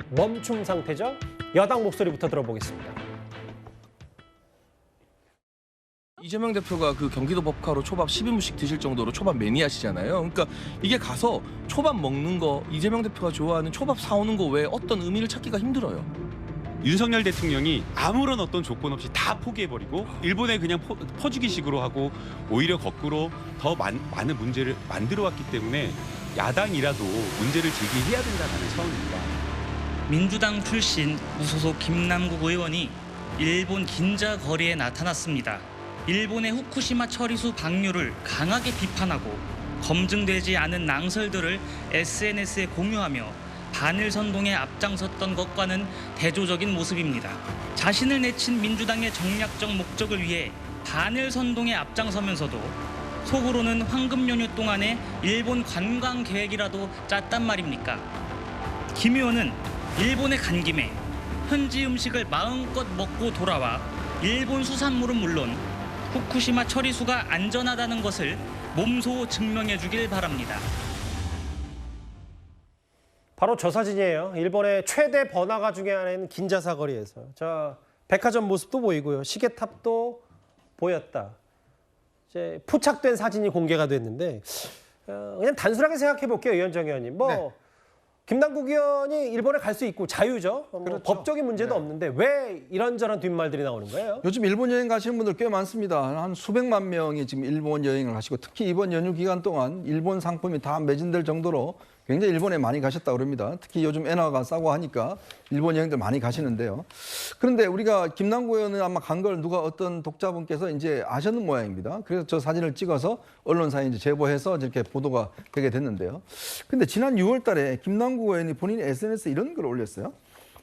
멈춤 상태죠. 여당 목소리부터 들어보겠습니다. 이재명 대표가 그 경기도 법카로 초밥 12무씩 드실 정도로 초밥 매니아시잖아요. 그러니까 이게 가서 초밥 먹는 거, 이재명 대표가 좋아하는 초밥 사오는 거 외에 어떤 의미를 찾기가 힘들어요. 윤석열 대통령이 아무런 어떤 조건 없이 다 포기해버리고 일본에 그냥 퍼주기식으로 하고 오히려 거꾸로 더 많은 문제를 만들어 왔기 때문에 야당이라도 문제를 제기해야 된다는 차원입니다. 민주당 출신 무소속 김남국 의원이 일본 긴자 거리에 나타났습니다. 일본의 후쿠시마 처리수 방류를 강하게 비판하고 검증되지 않은 낭설들을 SNS에 공유하며 반일 선동에 앞장섰던 것과는 대조적인 모습입니다. 자신을 내친 민주당의 정략적 목적을 위해 반일 선동에 앞장서면서도 속으로는 황금 연휴 동안에 일본 관광 계획이라도 짰단 말입니까? 김 의원은 일본에 간 김에 현지 음식을 마음껏 먹고 돌아와 일본 수산물은 물론 후쿠시마 처리수가 안전하다는 것을 몸소 증명해 주길 바랍니다. 바로 저 사진이에요. 일본의 최대 번화가 중에 하나인 긴자 사거리에서. 자, 백화점 모습도 보이고요. 시계탑도 보였다. 이제 포착된 사진이 공개가 됐는데 그냥 단순하게 생각해 볼게요. 위원정 의원님. 뭐 김남국 의원이 일본에 갈 수 있고 자유죠. 뭐 법적인 문제도 없는데 왜 이런저런 뒷말들이 나오는 거예요? 요즘 일본 여행 가시는 분들 꽤 많습니다. 한 수백만 명이 지금 일본 여행을 하시고 특히 이번 연휴 기간 동안 일본 상품이 다 매진될 정도로 굉장히 일본에 많이 가셨다고 그럽니다. 특히 요즘 엔화가 싸고 하니까 일본 여행들 많이 가시는데요. 그런데 우리가 김남국 의원은 아마 간 걸 누가 어떤 독자분께서 이제 아셨는 모양입니다. 그래서 저 사진을 찍어서 언론사에 이제 제보해서 이렇게 보도가 되게 됐는데요. 근데 지난 6월 달에 김남국 의원이 본인이 SNS에 이런 걸 올렸어요.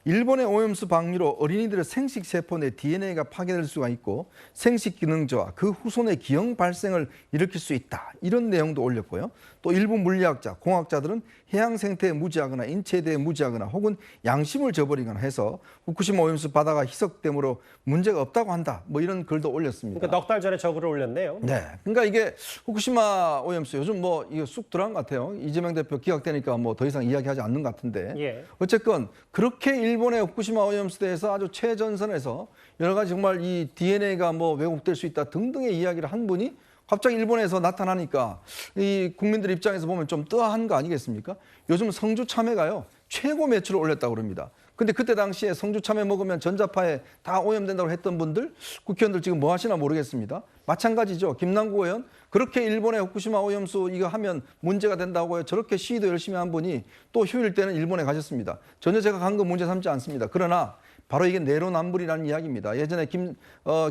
일본의 오염수 방류로 어린이들의 생식 세포 내 DNA가 파괴될 수가 있고 생식 기능 저하, 그 후손의 기형 발생을 일으킬 수 있다. 이런 내용도 올렸고요. 또 일부 물리학자, 공학자들은 해양 생태에 무지하거나 인체에 대해 무지하거나 혹은 양심을 저버리거나 해서 후쿠시마 오염수 바다가 희석됨으로 문제가 없다고 한다. 뭐 이런 글도 올렸습니다. 그러니까 넉 달 전에 저 글을 올렸네요. 네. 그러니까 이게 후쿠시마 오염수 요즘 뭐 이거 쑥 들어간 것 같아요. 이재명 대표 기각되니까 뭐 더 이상 이야기하지 않는 것 같은데. 예. 어쨌건 그렇게 일본의 후쿠시마 오염수에 대해서 아주 최전선에서 여러 가지 정말 이 DNA가 뭐 왜곡될 수 있다 등등의 이야기를 한 분이 갑자기 일본에서 나타나니까 이 국민들 입장에서 보면 좀 뜨아한 거 아니겠습니까? 요즘 성주 참외가요 최고 매출을 올렸다고 그럽니다. 근데 그때 당시에 성주 참외 먹으면 전자파에 다 오염된다고 했던 분들, 국회의원들 지금 뭐 하시나 모르겠습니다. 마찬가지죠. 김남국 의원 그렇게 일본의 후쿠시마 오염수 이거 하면 문제가 된다고요. 저렇게 시위도 열심히 한 분이 또 휴일 때는 일본에 가셨습니다. 전혀 제가 간 거 문제 삼지 않습니다. 그러나 바로 이게 내로남불이라는 이야기입니다. 예전에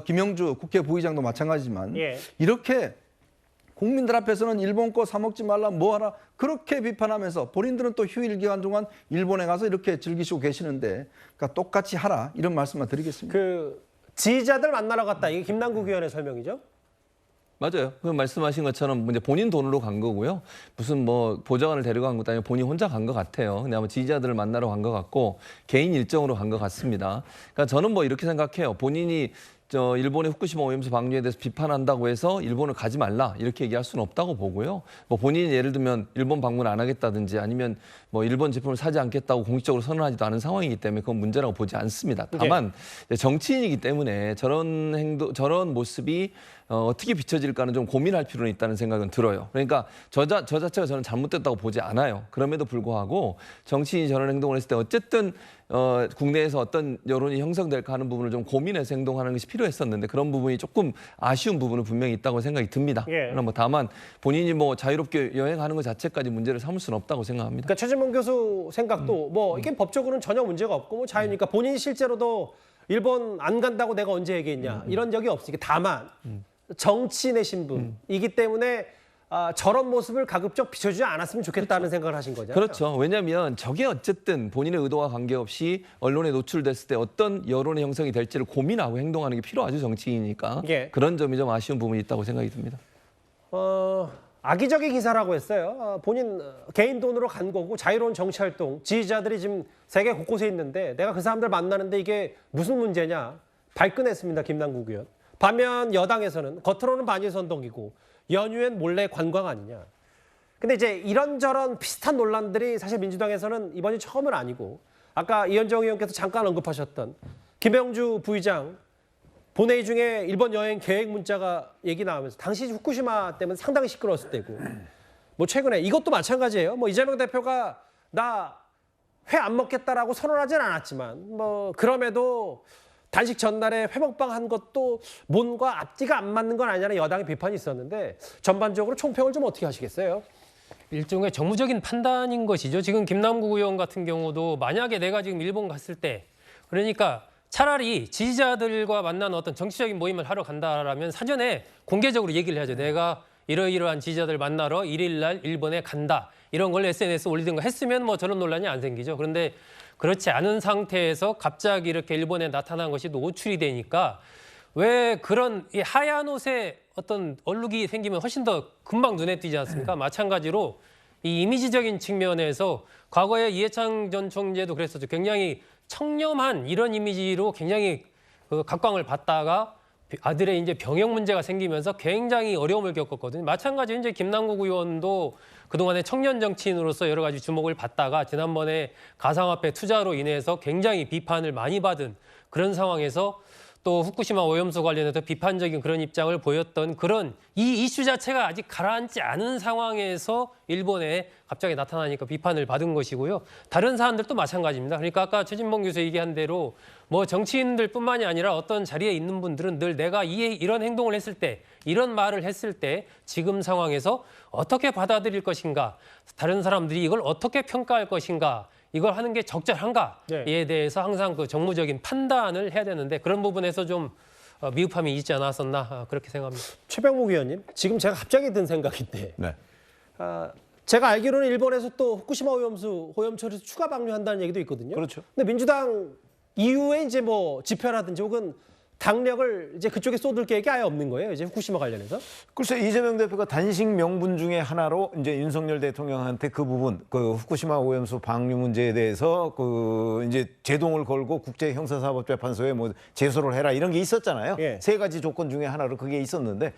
김영주 국회 부의장도 마찬가지지만 예. 이렇게 국민들 앞에서는 일본 거 사 먹지 말라 뭐 하라 그렇게 비판하면서 본인들은 또 휴일 기간 동안 일본에 가서 이렇게 즐기시고 계시는데 그러니까 똑같이 하라 이런 말씀만 드리겠습니다. 그 지지자들 만나러 갔다. 이게 김남국 의원의 설명이죠? 맞아요. 그 말씀하신 것처럼 이제 본인 돈으로 간 거고요. 무슨 뭐 보좌관을 데려간 것도 아니고 본인 혼자 간 것 같아요. 근데 아마 지지자들을 만나러 간 것 같고 개인 일정으로 간 것 같습니다. 그러니까 저는 뭐 이렇게 생각해요. 본인이 일본의 후쿠시마 오염수 방류에 대해서 비판한다고 해서 일본을 가지 말라 이렇게 얘기할 수는 없다고 보고요. 뭐 본인이 예를 들면 일본 방문 안 하겠다든지 아니면 뭐 일본 제품을 사지 않겠다고 공식적으로 선언하지도 않은 상황이기 때문에 그건 문제라고 보지 않습니다. 다만 정치인이기 때문에 저런 모습이 어떻게 비춰질까는 좀 고민할 필요는 있다는 생각은 들어요. 그러니까 저 자체가 저는 잘못됐다고 보지 않아요. 그럼에도 불구하고 정치인이 저런 행동을 했을 때 어쨌든 국내에서 어떤 여론이 형성될까 하는 부분을 좀 고민해서 행동하는 것이 필요했었는데 그런 부분이 조금 아쉬운 부분은 분명히 있다고 생각이 듭니다. 그러나 뭐 다만 본인이 뭐 자유롭게 여행하는 것 자체까지 문제를 삼을 수는 없다고 생각합니다. 그러니까 최진봉 교수 생각도 뭐 이게 법적으로는 전혀 문제가 없고 뭐 자유니까 본인이 실제로도 일본 안 간다고 내가 언제 얘기했냐 이런 적이 없으니까 다만 정치인의 신분이기 때문에 저런 모습을 가급적 비춰주지 않았으면 좋겠다는 생각을 하신 거죠. 그렇죠. 왜냐하면 저게 어쨌든 본인의 의도와 관계없이 언론에 노출됐을 때 어떤 여론의 형성이 될지를 고민하고 행동하는 게 필요하죠. 정치인이니까. 그런 점이 좀 아쉬운 부분이 있다고 생각이 듭니다. 악의적인 기사라고 했어요. 본인 개인 돈으로 간 거고 자유로운 정치활동, 지지자들이 지금 세계 곳곳에 있는데 내가 그 사람들 만나는데 이게 무슨 문제냐 발끈했습니다. 김남국 의원. 반면 여당에서는 겉으로는 반일선동이고 연휴엔 몰래 관광 아니냐. 근데 이제 이런저런 비슷한 논란들이 사실 민주당에서는 이번이 처음은 아니고 아까 이현정 의원께서 잠깐 언급하셨던 김영주 부의장 본회의 중에 일본 여행 계획 문자가 얘기 나오면서 당시 후쿠시마 때문에 상당히 시끄러웠을 때고 뭐 최근에 이것도 마찬가지예요. 뭐 이재명 대표가 나 회 안 먹겠다라고 선언하진 않았지만 뭐 그럼에도 단식 전날에 회 먹방 한 것도 뭔가 앞뒤가 안 맞는 건 아니냐는 여당의 비판이 있었는데 전반적으로 총평을 좀 어떻게 하시겠어요? 일종의 정무적인 판단인 것이죠. 지금 김남국 의원 같은 경우도 만약에 내가 지금 일본 갔을 때 그러니까 차라리 지지자들과 만나는 어떤 정치적인 모임을 하러 간다라면 사전에 공개적으로 얘기를 해야죠. 내가 이러이러한 지지자들 만나러 1일 날 일본에 간다. 이런 걸 SNS에 올리든가 했으면 뭐 저런 논란이 안 생기죠. 그런데 그렇지 않은 상태에서 갑자기 이렇게 일본에 나타난 것이 노출이 되니까 왜 그런 이 하얀 옷에 어떤 얼룩이 생기면 훨씬 더 금방 눈에 띄지 않습니까? 마찬가지로 이 이미지적인 측면에서 과거에 이해창 전 총재도 그랬었죠. 굉장히 청렴한 이런 이미지로 굉장히 각광을 받다가 아들의 이제 병역 문제가 생기면서 굉장히 어려움을 겪었거든요. 마찬가지로 이제 김남국 의원도 그동안에 청년 정치인으로서 여러 가지 주목을 받다가 지난번에 가상화폐 투자로 인해서 굉장히 비판을 많이 받은 그런 상황에서 또 후쿠시마 오염수 관련해서 비판적인 그런 입장을 보였던 그런 이 이슈 자체가 아직 가라앉지 않은 상황에서 일본에 갑자기 나타나니까 비판을 받은 것이고요. 다른 사안들도 마찬가지입니다. 그러니까 아까 최진봉 교수 얘기한 대로 뭐 정치인들뿐만이 아니라 어떤 자리에 있는 분들은 늘 내가 이런 행동을 했을 때, 이런 말을 했을 때 지금 상황에서 어떻게 받아들일 것인가, 다른 사람들이 이걸 어떻게 평가할 것인가, 이걸 하는 게 적절한가에 대해서 항상 그 정무적인 판단을 해야 되는데 그런 부분에서 좀 미흡함이 있지 않았었나 그렇게 생각합니다. 최병묵 의원님, 지금 제가 갑자기 든 생각인데 제가 알기로는 일본에서 또 후쿠시마 오염수 처리수 추가 방류한다는 얘기도 있거든요. 그렇죠. 근데 민주당 이후에 이제 뭐 집회라든지 혹은 당력을 이제 그쪽에 쏟을 계획이 아예 없는 거예요. 이제 후쿠시마 관련해서. 글쎄 이재명 대표가 단식 명분 중에 하나로 이제 윤석열 대통령한테 그 부분, 그 후쿠시마 오염수 방류 문제에 대해서 그 이제 제동을 걸고 국제 형사사법재판소에 뭐 제소를 해라 이런 게 있었잖아요. 세 가지 조건 중에 하나로 그게 있었는데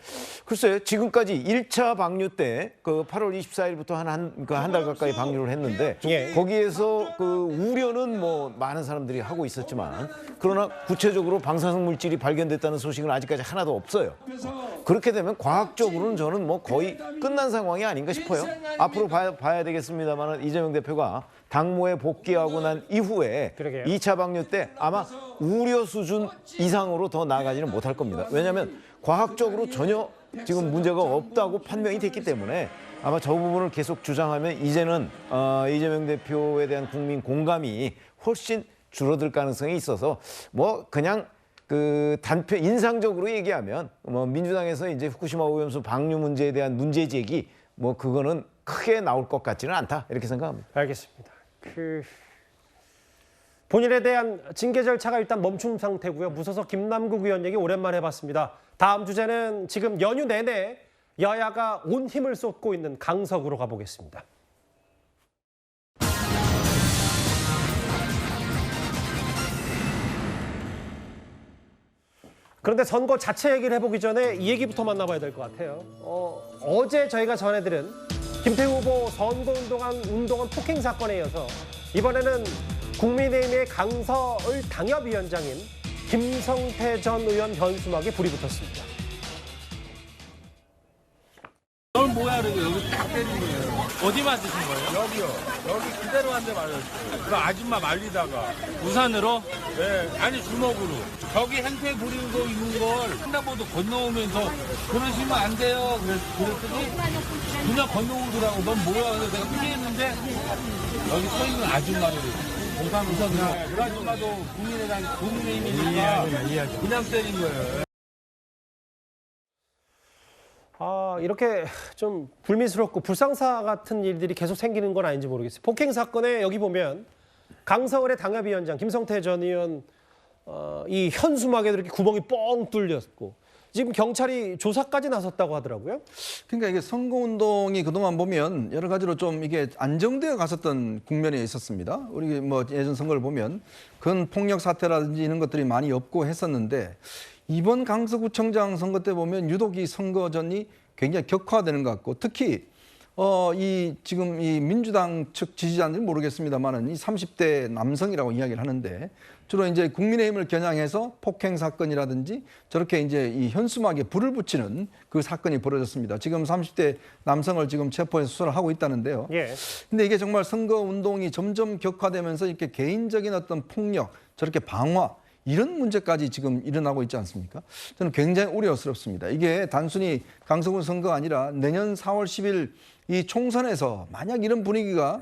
글쎄 지금까지 1차 방류 때 그 8월 24일부터 한 달 가까이 방류를 했는데 거기에서 그 우려는 뭐 많은 사람들이 하고 있었지만 그러나 구체적으로 방사성 물질이 발견됐다는 소식은 아직까지 하나도 없어요. 그렇게 되면 과학적으로는 저는 뭐 거의 끝난 상황이 아닌가 싶어요. 앞으로 봐야 되겠습니다만 이재명 대표가 당무에 복귀하고 난 이후에 2차 방류 때 아마 우려 수준 이상으로 더 나아가지는 못할 겁니다. 왜냐하면 과학적으로 전혀 지금 문제가 없다고 판명이 됐기 때문에 아마 저 부분을 계속 주장하면 이제는 이재명 대표에 대한 국민 공감이 훨씬 줄어들 가능성이 있어서 뭐 그냥 그 단편 인상적으로 얘기하면 뭐 민주당에서 이제 후쿠시마 오염수 방류 문제에 대한 문제 제기 뭐 그거는 크게 나올 것 같지는 않다 이렇게 생각합니다. 알겠습니다. 본인에 대한 징계 절차가 일단 멈춘 상태고요. 무소속 김남국 의원 얘기 오랜만에 해봤습니다. 다음 주제는 지금 연휴 내내 여야가 온 힘을 쏟고 있는 강서구로 가보겠습니다. 그런데 선거 자체 얘기를 해보기 전에 이 얘기부터 만나봐야 될 것 같아요. 어제 저희가 전해드린 김태우 후보 선거운동한 폭행 사건에 이어서 이번에는 국민의힘의 강서을 당협위원장인 김성태 전 의원 현수막에 불이 붙었습니다. 넌 뭐야 그러고 여기 딱 때린 거예요. 어디 맞으신 거예요? 여기요. 여기 그대로 한 대 맞았어요. 그 아줌마 말리다가. 우산으로? 네. 아니 주먹으로. 저기 행패 부리는 거 있는 걸 횡단보도 건너오면서 그러시면 안 돼요. 그랬더니 그냥 건너오더라고. 넌 뭐야. 그래서 내가 피했는데 여기 서 있는 아줌마를 공사무소냐. 그 아줌마도 국민의힘이니까 그냥 때린 거예요. 이렇게 좀 불미스럽고 불상사 같은 일들이 계속 생기는 건 아닌지 모르겠어요. 폭행 사건에 여기 보면 강서을의 당협위원장 김성태 전 의원 이 현수막에도 이렇게 구멍이 뻥 뚫렸고 지금 경찰이 조사까지 나섰다고 하더라고요. 그러니까 이게 선거운동이 그동안 보면 여러 가지로 좀 이게 안정되어 갔었던 국면에 있었습니다. 우리 뭐 예전 선거를 보면 그 폭력 사태라든지 이런 것들이 많이 없고 했었는데 이번 강서구청장 선거 때 보면 유독 이 선거전이 굉장히 격화되는 것 같고 특히 지금 이 민주당 측 지지자인지 모르겠습니다만은 이 30대 남성이라고 이야기를 하는데 주로 이제 국민의힘을 겨냥해서 폭행 사건이라든지 저렇게 이제 이 현수막에 불을 붙이는 그 사건이 벌어졌습니다. 지금 30대 남성을 지금 체포해서 수사를 하고 있다는데요. 근데 이게 정말 선거 운동이 점점 격화되면서 이렇게 개인적인 어떤 폭력, 저렇게 방화 이런 문제까지 지금 일어나고 있지 않습니까? 저는 굉장히 우려스럽습니다. 이게 단순히 강서구 선거가 아니라 내년 4월 10일 이 총선에서 만약 이런 분위기가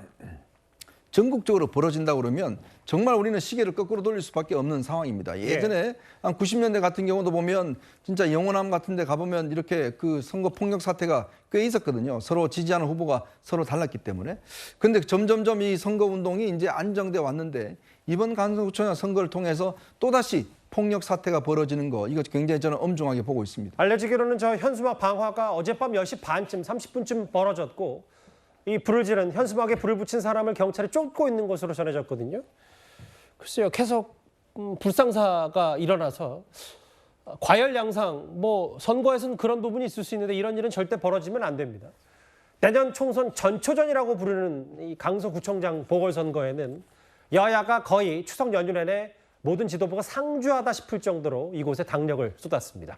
전국적으로 벌어진다 그러면 정말 우리는 시계를 거꾸로 돌릴 수밖에 없는 상황입니다. 예전에 한 90년대 같은 경우도 보면 진짜 영호남 같은 데 가보면 이렇게 그 선거 폭력 사태가 꽤 있었거든요. 서로 지지하는 후보가 서로 달랐기 때문에. 그런데 점점점 이 선거 운동이 이제 안정돼 왔는데 이번 강서구청장 선거를 통해서 또다시 폭력 사태가 벌어지는 거 이거 굉장히 저는 엄중하게 보고 있습니다. 알려지기로는 저 현수막 방화가 어젯밤 10시 반쯤 30분쯤 벌어졌고 이 불을 지른 현수막에 불을 붙인 사람을 경찰이 쫓고 있는 것으로 전해졌거든요. 글쎄요, 계속 불상사가 일어나서 과열양상, 뭐 선거에서는 그런 부분이 있을 수 있는데 이런 일은 절대 벌어지면 안 됩니다. 내년 총선 전초전이라고 부르는 이 강서구청장 보궐선거에는 여야가 거의 추석 연휴 내내 모든 지도부가 상주하다 싶을 정도로 이곳에 당력을 쏟았습니다.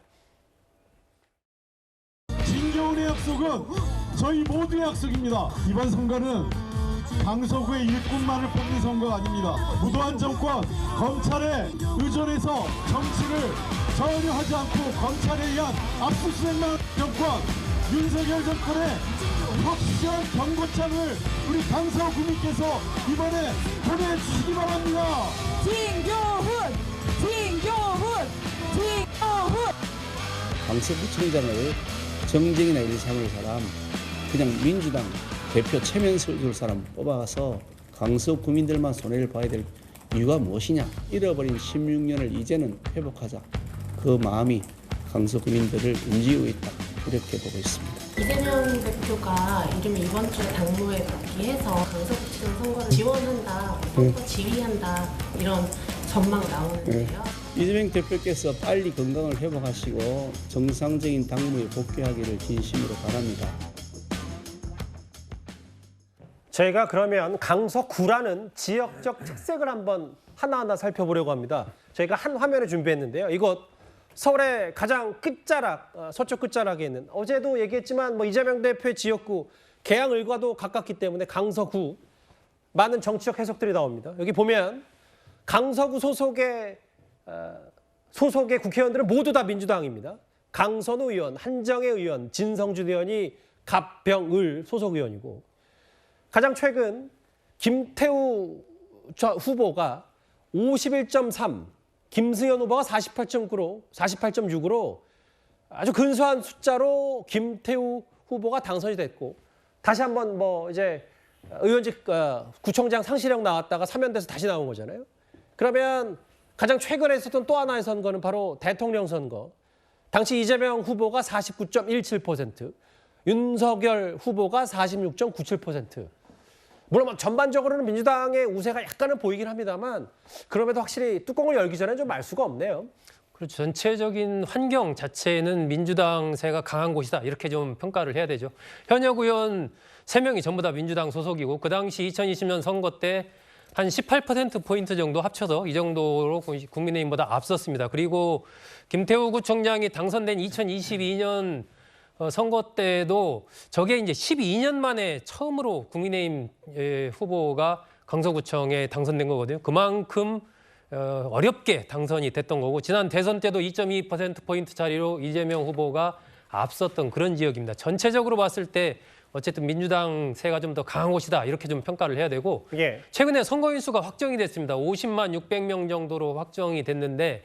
진겨울의 약속은 저희 모두의 약속입니다. 이번 선거는 강서구의 일꾼만을 뽑는 선거가 아닙니다. 무도한 정권, 검찰에 의존해서 정치를 전혀 하지 않고 검찰에 의한 압수수색만 정권, 윤석열 정권의 확실한 경고장을 우리 강서구민께서 이번에 보내주시기 바랍니다. 진교훈! 진교훈! 진교훈! 강서구청장을 정쟁이나 일삼을 사람, 그냥 민주당 대표 최면을 줄 사람 뽑아서 강서 구민들만 손해를 봐야 될 이유가 무엇이냐. 잃어버린 16년을 이제는 회복하자. 그 마음이 강서 구민들을 움직이고 있다. 이렇게 보고 있습니다. 이재명 대표가 이름이 이번 주에 당무에 복귀해서 강서구청 선거를 지원한다, 선거 지휘한다 이런 전망 나오는데요. 이재명 대표께서 빨리 건강을 회복하시고 정상적인 당무에 복귀하기를 진심으로 바랍니다. 저희가 그러면 강서구라는 지역적 특색을 한번 하나하나 살펴보려고 합니다. 저희가 한 화면을 준비했는데요. 이곳 서울의 가장 끝자락, 서쪽 끝자락에 있는 어제도 얘기했지만 뭐 이재명 대표의 지역구 계양을과도 가깝기 때문에 강서구 많은 정치적 해석들이 나옵니다. 여기 보면 강서구 소속의 국회의원들은 모두 다 민주당입니다. 강선우 의원, 한정혜 의원, 진성준 의원이 갑병을 소속 의원이고 가장 최근 김태우 후보가 51.3, 김승현 후보가 48.6으로 아주 근소한 숫자로 김태우 후보가 당선이 됐고 다시 한번 뭐 이제 의원직 구청장 상실형 나왔다가 사면돼서 다시 나온 거잖아요. 그러면 가장 최근에 있었던 또 하나의 선거는 바로 대통령 선거. 당시 이재명 후보가 49.17%, 윤석열 후보가 46.97%. 물론 뭐 전반적으로는 민주당의 우세가 약간은 보이긴 합니다만 그럼에도 확실히 뚜껑을 열기 전에 좀 알 수가 없네요. 그렇죠. 전체적인 환경 자체는 민주당세가 강한 곳이다. 이렇게 좀 평가를 해야 되죠. 현역 의원 3명이 전부 다 민주당 소속이고 그 당시 2020년 선거 때 한 18%포인트 정도 합쳐서 이 정도로 국민의힘보다 앞섰습니다. 그리고 김태우 구청장이 당선된 2022년 선거 때도 저게 이제 12년 만에 처음으로 국민의힘 후보가 강서구청에 당선된 거거든요. 그만큼 어렵게 당선이 됐던 거고 지난 대선 때도 2.2%포인트 차이로 이재명 후보가 앞섰던 그런 지역입니다. 전체적으로 봤을 때 어쨌든 민주당 세가 좀 더 강한 곳이다 이렇게 좀 평가를 해야 되고 최근에 선거인 수가 확정이 됐습니다. 50만 600명 정도로 확정이 됐는데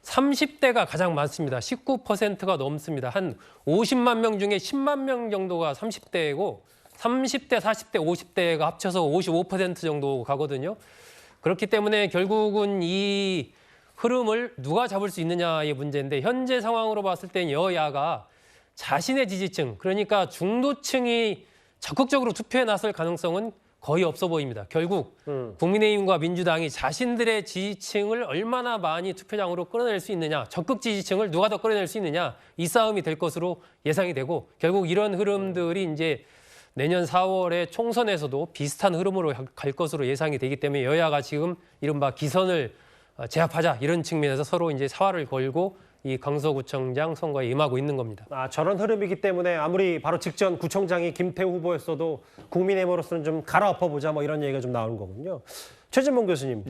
30대가 가장 많습니다. 19%가 넘습니다. 한 50만 명 중에 10만 명 정도가 30대이고 30대, 40대, 50대가 합쳐서 55% 정도 가거든요. 그렇기 때문에 결국은 이 흐름을 누가 잡을 수 있느냐의 문제인데 현재 상황으로 봤을 땐 여야가 자신의 지지층, 그러니까 중도층이 적극적으로 투표에 나설 가능성은 거의 없어 보입니다. 결국 국민의힘과 민주당이 자신들의 지지층을 얼마나 많이 투표장으로 끌어낼 수 있느냐, 적극 지지층을 누가 더 끌어낼 수 있느냐 이 싸움이 될 것으로 예상이 되고 결국 이런 흐름들이 이제 내년 4월에 총선에서도 비슷한 흐름으로 갈 것으로 예상이 되기 때문에 여야가 지금 이른바 기선을 제압하자 이런 측면에서 서로 이제 사활을 걸고 이 강서구청장 선거에 임하고 있는 겁니다. 저런 흐름이기 때문에 아무리 바로 직전 구청장이 김태우 후보였어도 국민의힘으로서는 좀 갈아엎어보자 뭐 이런 얘기가 좀 나오는 거군요. 최진봉 교수님,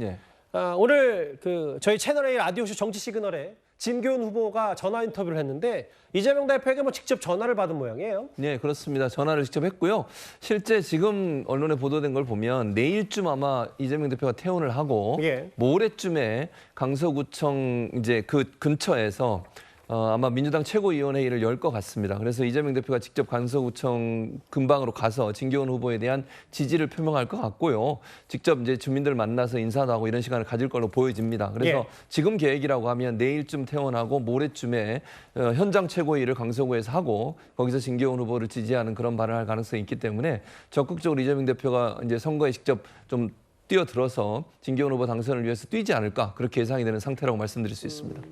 오늘 저희 채널A 라디오쇼 정치 시그널에 진교훈 후보가 전화 인터뷰를 했는데 이재명 대표에게 뭐 직접 전화를 받은 모양이에요. 네, 그렇습니다. 전화를 직접 했고요. 실제 지금 언론에 보도된 걸 보면 내일쯤 아마 이재명 대표가 퇴원을 하고 모레쯤에 강서구청 이제 그 근처에서 아마 민주당 최고위원회의를 열 것 같습니다. 그래서 이재명 대표가 직접 강서구청 근방으로 가서 진교훈 후보에 대한 지지를 표명할 것 같고요. 직접 이제 주민들 만나서 인사도 하고 이런 시간을 가질 걸로 보여집니다. 그래서 지금 계획이라고 하면 내일쯤 퇴원하고 모레쯤에 현장 최고위를 강서구에서 하고 거기서 진교훈 후보를 지지하는 그런 발언을 할 가능성이 있기 때문에 적극적으로 이재명 대표가 이제 선거에 직접 좀 뛰어들어서 진교훈 후보 당선을 위해서 뛰지 않을까 그렇게 예상이 되는 상태라고 말씀드릴 수 있습니다.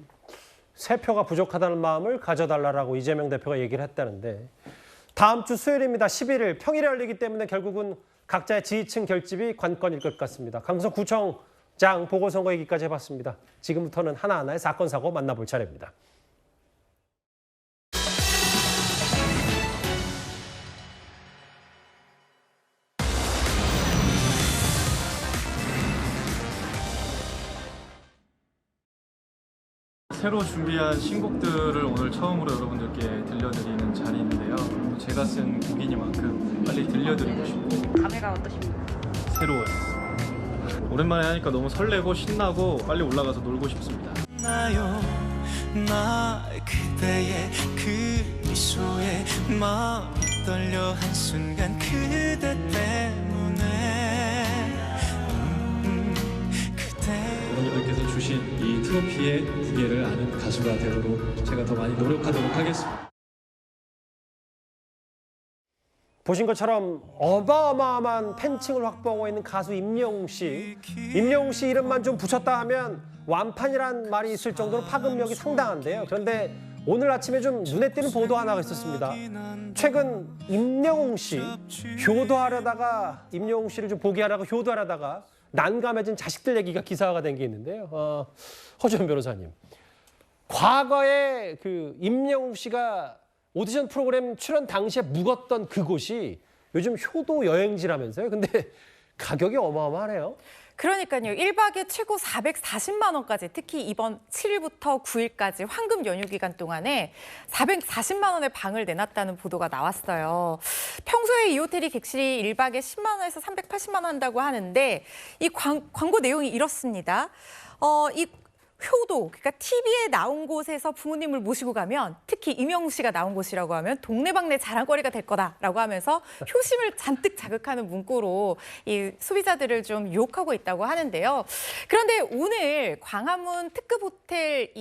세 표가 부족하다는 마음을 가져달라고 이재명 대표가 얘기를 했다는데 다음 주 수요일입니다. 11일 평일에 열리기 때문에 결국은 각자의 지지층 결집이 관건일 것 같습니다. 강서구청장 보궐선거 얘기까지 해봤습니다. 지금부터는 하나하나의 사건, 사고 만나볼 차례입니다. 새로 준비한 신곡들을 오늘 처음으로 여러분들께 들려드리는 자리인데요. 제가 쓴 곡이니만큼 빨리 들려드리고 싶고 감회가 어떠십니까? 새로워요. 오랜만에 하니까 너무 설레고 신나고 빨리 올라가서 놀고 싶습니다. 나요 나 그대의 그 미소에 마음이 떨려 한순간 그대 때문에 여러분들께서 주신 이 트로피의 무게를 아는 가수가 되도록 제가 더 많이 노력하도록 하겠습니다. 보신 것처럼 어마어마한 팬층을 확보하고 있는 가수 임영웅 씨. 임영웅 씨 이름만 좀 붙였다 하면 완판이란 말이 있을 정도로 파급력이 상당한데요. 그런데 오늘 아침에 좀 눈에 띄는 보도 하나가 있었습니다. 최근 임영웅 씨 효도하려다가 임영웅 씨를 좀 보게 하려고 효도하려다가 난감해진 자식들 얘기가 기사화가 된 게 있는데요. 허주현 변호사님, 과거에 그 임영웅 씨가 오디션 프로그램 출연 당시에 묵었던 그곳이 요즘 효도 여행지라면서요. 근데 가격이 어마어마하네요. 그러니까요. 1박에 최고 440만 원까지 특히 이번 7일부터 9일까지 황금 연휴 기간 동안에 440만 원의 방을 내놨다는 보도가 나왔어요. 평소에 이 호텔이 객실이 1박에 10만 원에서 380만 원 한다고 하는데 이 광고 내용이 이렇습니다. 이 효도, 그러니까 TV에 나온 곳에서 부모님을 모시고 가면 특히 임영웅 씨가 나온 곳이라고 하면 동네방네 자랑거리가 될 거다라고 하면서 효심을 잔뜩 자극하는 문구로 이 소비자들을 좀 유혹하고 있다고 하는데요. 그런데 오늘 광화문 특급 호텔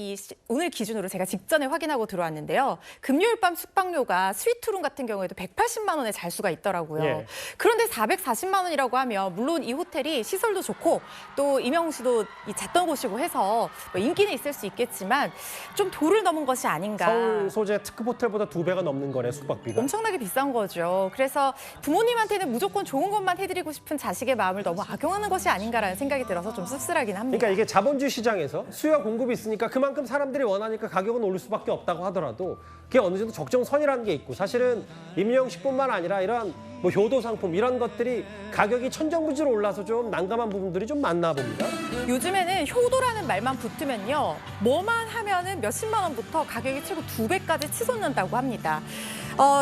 오늘 기준으로 제가 직전에 확인하고 들어왔는데요. 금요일 밤 숙박료가 스위트룸 같은 경우에도 180만 원에 잘 수가 있더라고요. 예. 그런데 440만 원이라고 하면 물론 이 호텔이 시설도 좋고 또 임영웅 씨도 잤던 곳이고 해서 뭐 인기는 있을 수 있겠지만 좀 도를 넘은 것이 아닌가. 서울 소재 특급 호텔보다 2배가 넘는 거네, 숙박비가. 엄청나게 비싼 거죠. 그래서 부모님한테는 무조건 좋은 것만 해드리고 싶은 자식의 마음을 너무 악용하는 것이 아닌가라는 생각이 들어서 좀 씁쓸하긴 합니다. 그러니까 이게 자본주의 시장에서 수요와 공급이 있으니까 그만큼 사람들이 원하니까 가격은 오를 수밖에 없다고 하더라도 그게 어느 정도 적정선이라는 게 있고 사실은 임영웅 씨뿐만 아니라 이런 뭐 효도 상품 이런 것들이 가격이 천정부지로 올라서 좀 난감한 부분들이 좀 많나 봅니다. 요즘에는 효도라는 말만 붙으면요. 뭐만 하면은 몇십만 원부터 가격이 최고 2배까지 치솟는다고 합니다.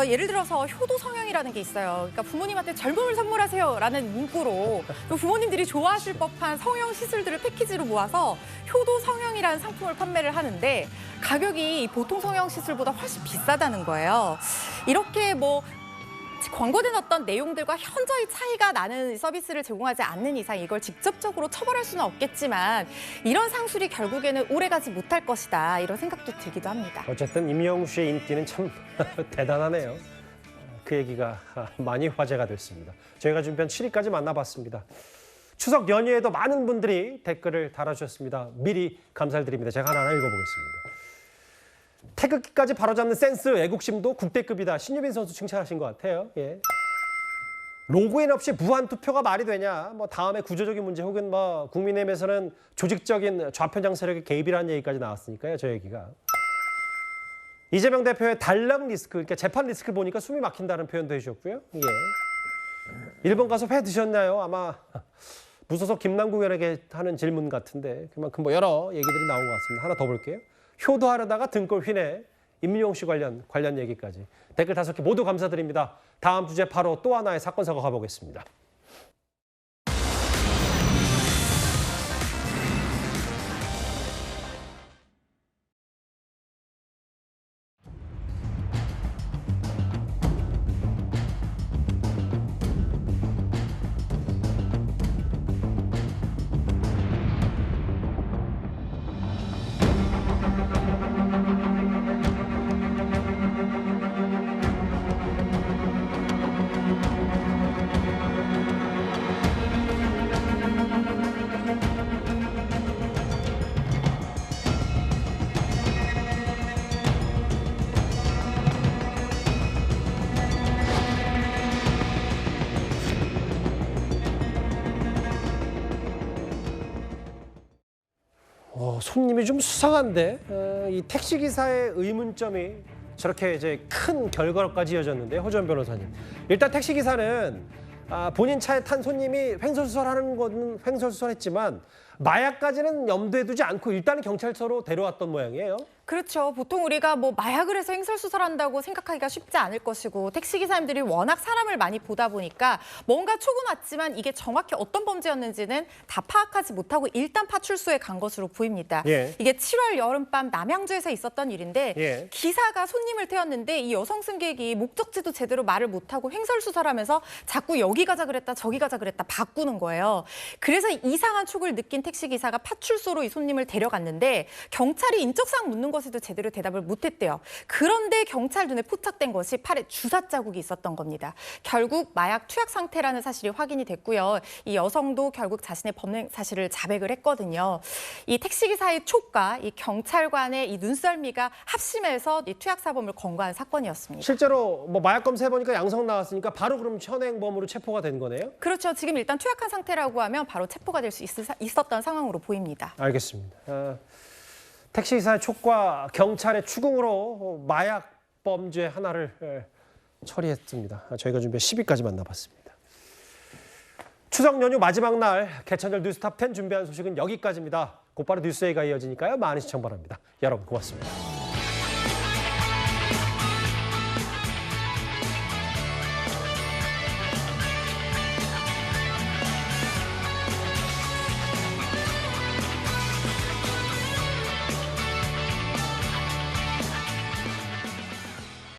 예를 들어서 효도 성형이라는 게 있어요. 그러니까 부모님한테 젊음을 선물하세요라는 문구로 또 부모님들이 좋아하실 법한 성형 시술들을 패키지로 모아서 효도 성형이라는 상품을 판매를 하는데 가격이 보통 성형 시술보다 훨씬 비싸다는 거예요. 이렇게 뭐 광고된 어떤 내용들과 현저히 차이가 나는 서비스를 제공하지 않는 이상 이걸 직접적으로 처벌할 수는 없겠지만 이런 상술이 결국에는 오래가지 못할 것이다 이런 생각도 들기도 합니다. 어쨌든 임영웅 씨의 인기는 참 대단하네요. 그 얘기가 많이 화제가 됐습니다. 저희가 준비한 7위까지 만나봤습니다. 추석 연휴에도 많은 분들이 댓글을 달아주셨습니다. 미리 감사를 드립니다. 제가 하나하나 읽어보겠습니다. 태극기까지 바로잡는 센스, 애국심도 국대급이다. 신유빈 선수 칭찬하신 것 같아요. 예. 로그인 없이 무한 투표가 말이 되냐? 뭐 다음에 구조적인 문제 혹은 뭐 국민의힘에서는 조직적인 좌편향 세력의 개입이라는 얘기까지 나왔으니까요. 저 얘기가. 이재명 대표의 단락 리스크, 그러니까 재판 리스크를 보니까 숨이 막힌다는 표현도 해주셨고요. 예. 일본 가서 회 드셨나요? 아마 무소속 김남국 의원에게 하는 질문 같은데 그만큼 뭐 여러 얘기들이 나온 것 같습니다. 하나 더 볼게요. 효도하려다가 등골 휘내 임영웅 씨 관련 얘기까지 댓글 5개 모두 감사드립니다. 다음 주제 바로 또 하나의 사건 사고 가보겠습니다. 손님이 좀 수상한데 이 택시기사의 의문점이 저렇게 이제 큰 결과로까지 이어졌는데 허주원 변호사님. 일단 택시기사는 본인 차에 탄 손님이 횡설수설하는 건 횡설수설했지만 마약까지는 염두에 두지 않고 일단은 경찰서로 데려왔던 모양이에요. 그렇죠. 보통 우리가 뭐 마약을 해서 횡설수설한다고 생각하기가 쉽지 않을 것이고 택시기사님들이 워낙 사람을 많이 보다 보니까 뭔가 촉은 왔지만 이게 정확히 어떤 범죄였는지는 다 파악하지 못하고 일단 파출소에 간 것으로 보입니다. 예. 이게 7월 여름밤 남양주에서 있었던 일인데 예. 기사가 손님을 태웠는데 이 여성 승객이 목적지도 제대로 말을 못하고 횡설수설하면서 자꾸 여기 가자 그랬다 저기 가자 그랬다 바꾸는 거예요. 그래서 이상한 촉을 느낀 택시기사가 파출소로 이 손님을 데려갔는데 경찰이 인적사항 묻는 것에도 제대로 대답을 못했대요. 그런데 경찰 눈에 포착된 것이 팔에 주사 자국이 있었던 겁니다. 결국 마약 투약 상태라는 사실이 확인이 됐고요. 이 여성도 결국 자신의 범행 사실을 자백을 했거든요. 이 택시기사의 촉과 이 경찰관의 이 눈썰미가 합심해서 이 투약 사범을 검거한 사건이었습니다. 실제로 뭐 마약 검사해보니까 양성 나왔으니까 바로 그럼 현행범으로 체포가 된 거네요? 그렇죠. 지금 일단 투약한 상태라고 하면 바로 체포가 될 수 있었던 상황으로 보입니다. 알겠습니다. 택시기사의 촉과 경찰의 추궁으로 마약 범죄 하나를 처리했습니다. 저희가 준비한 10위까지 만나봤습니다. 추석 연휴 마지막 날 개천절 뉴스탑 10 준비한 소식은 여기까지입니다. 곧바로 뉴스웨이가 이어지니까요. 많은 시청 바랍니다. 여러분 고맙습니다.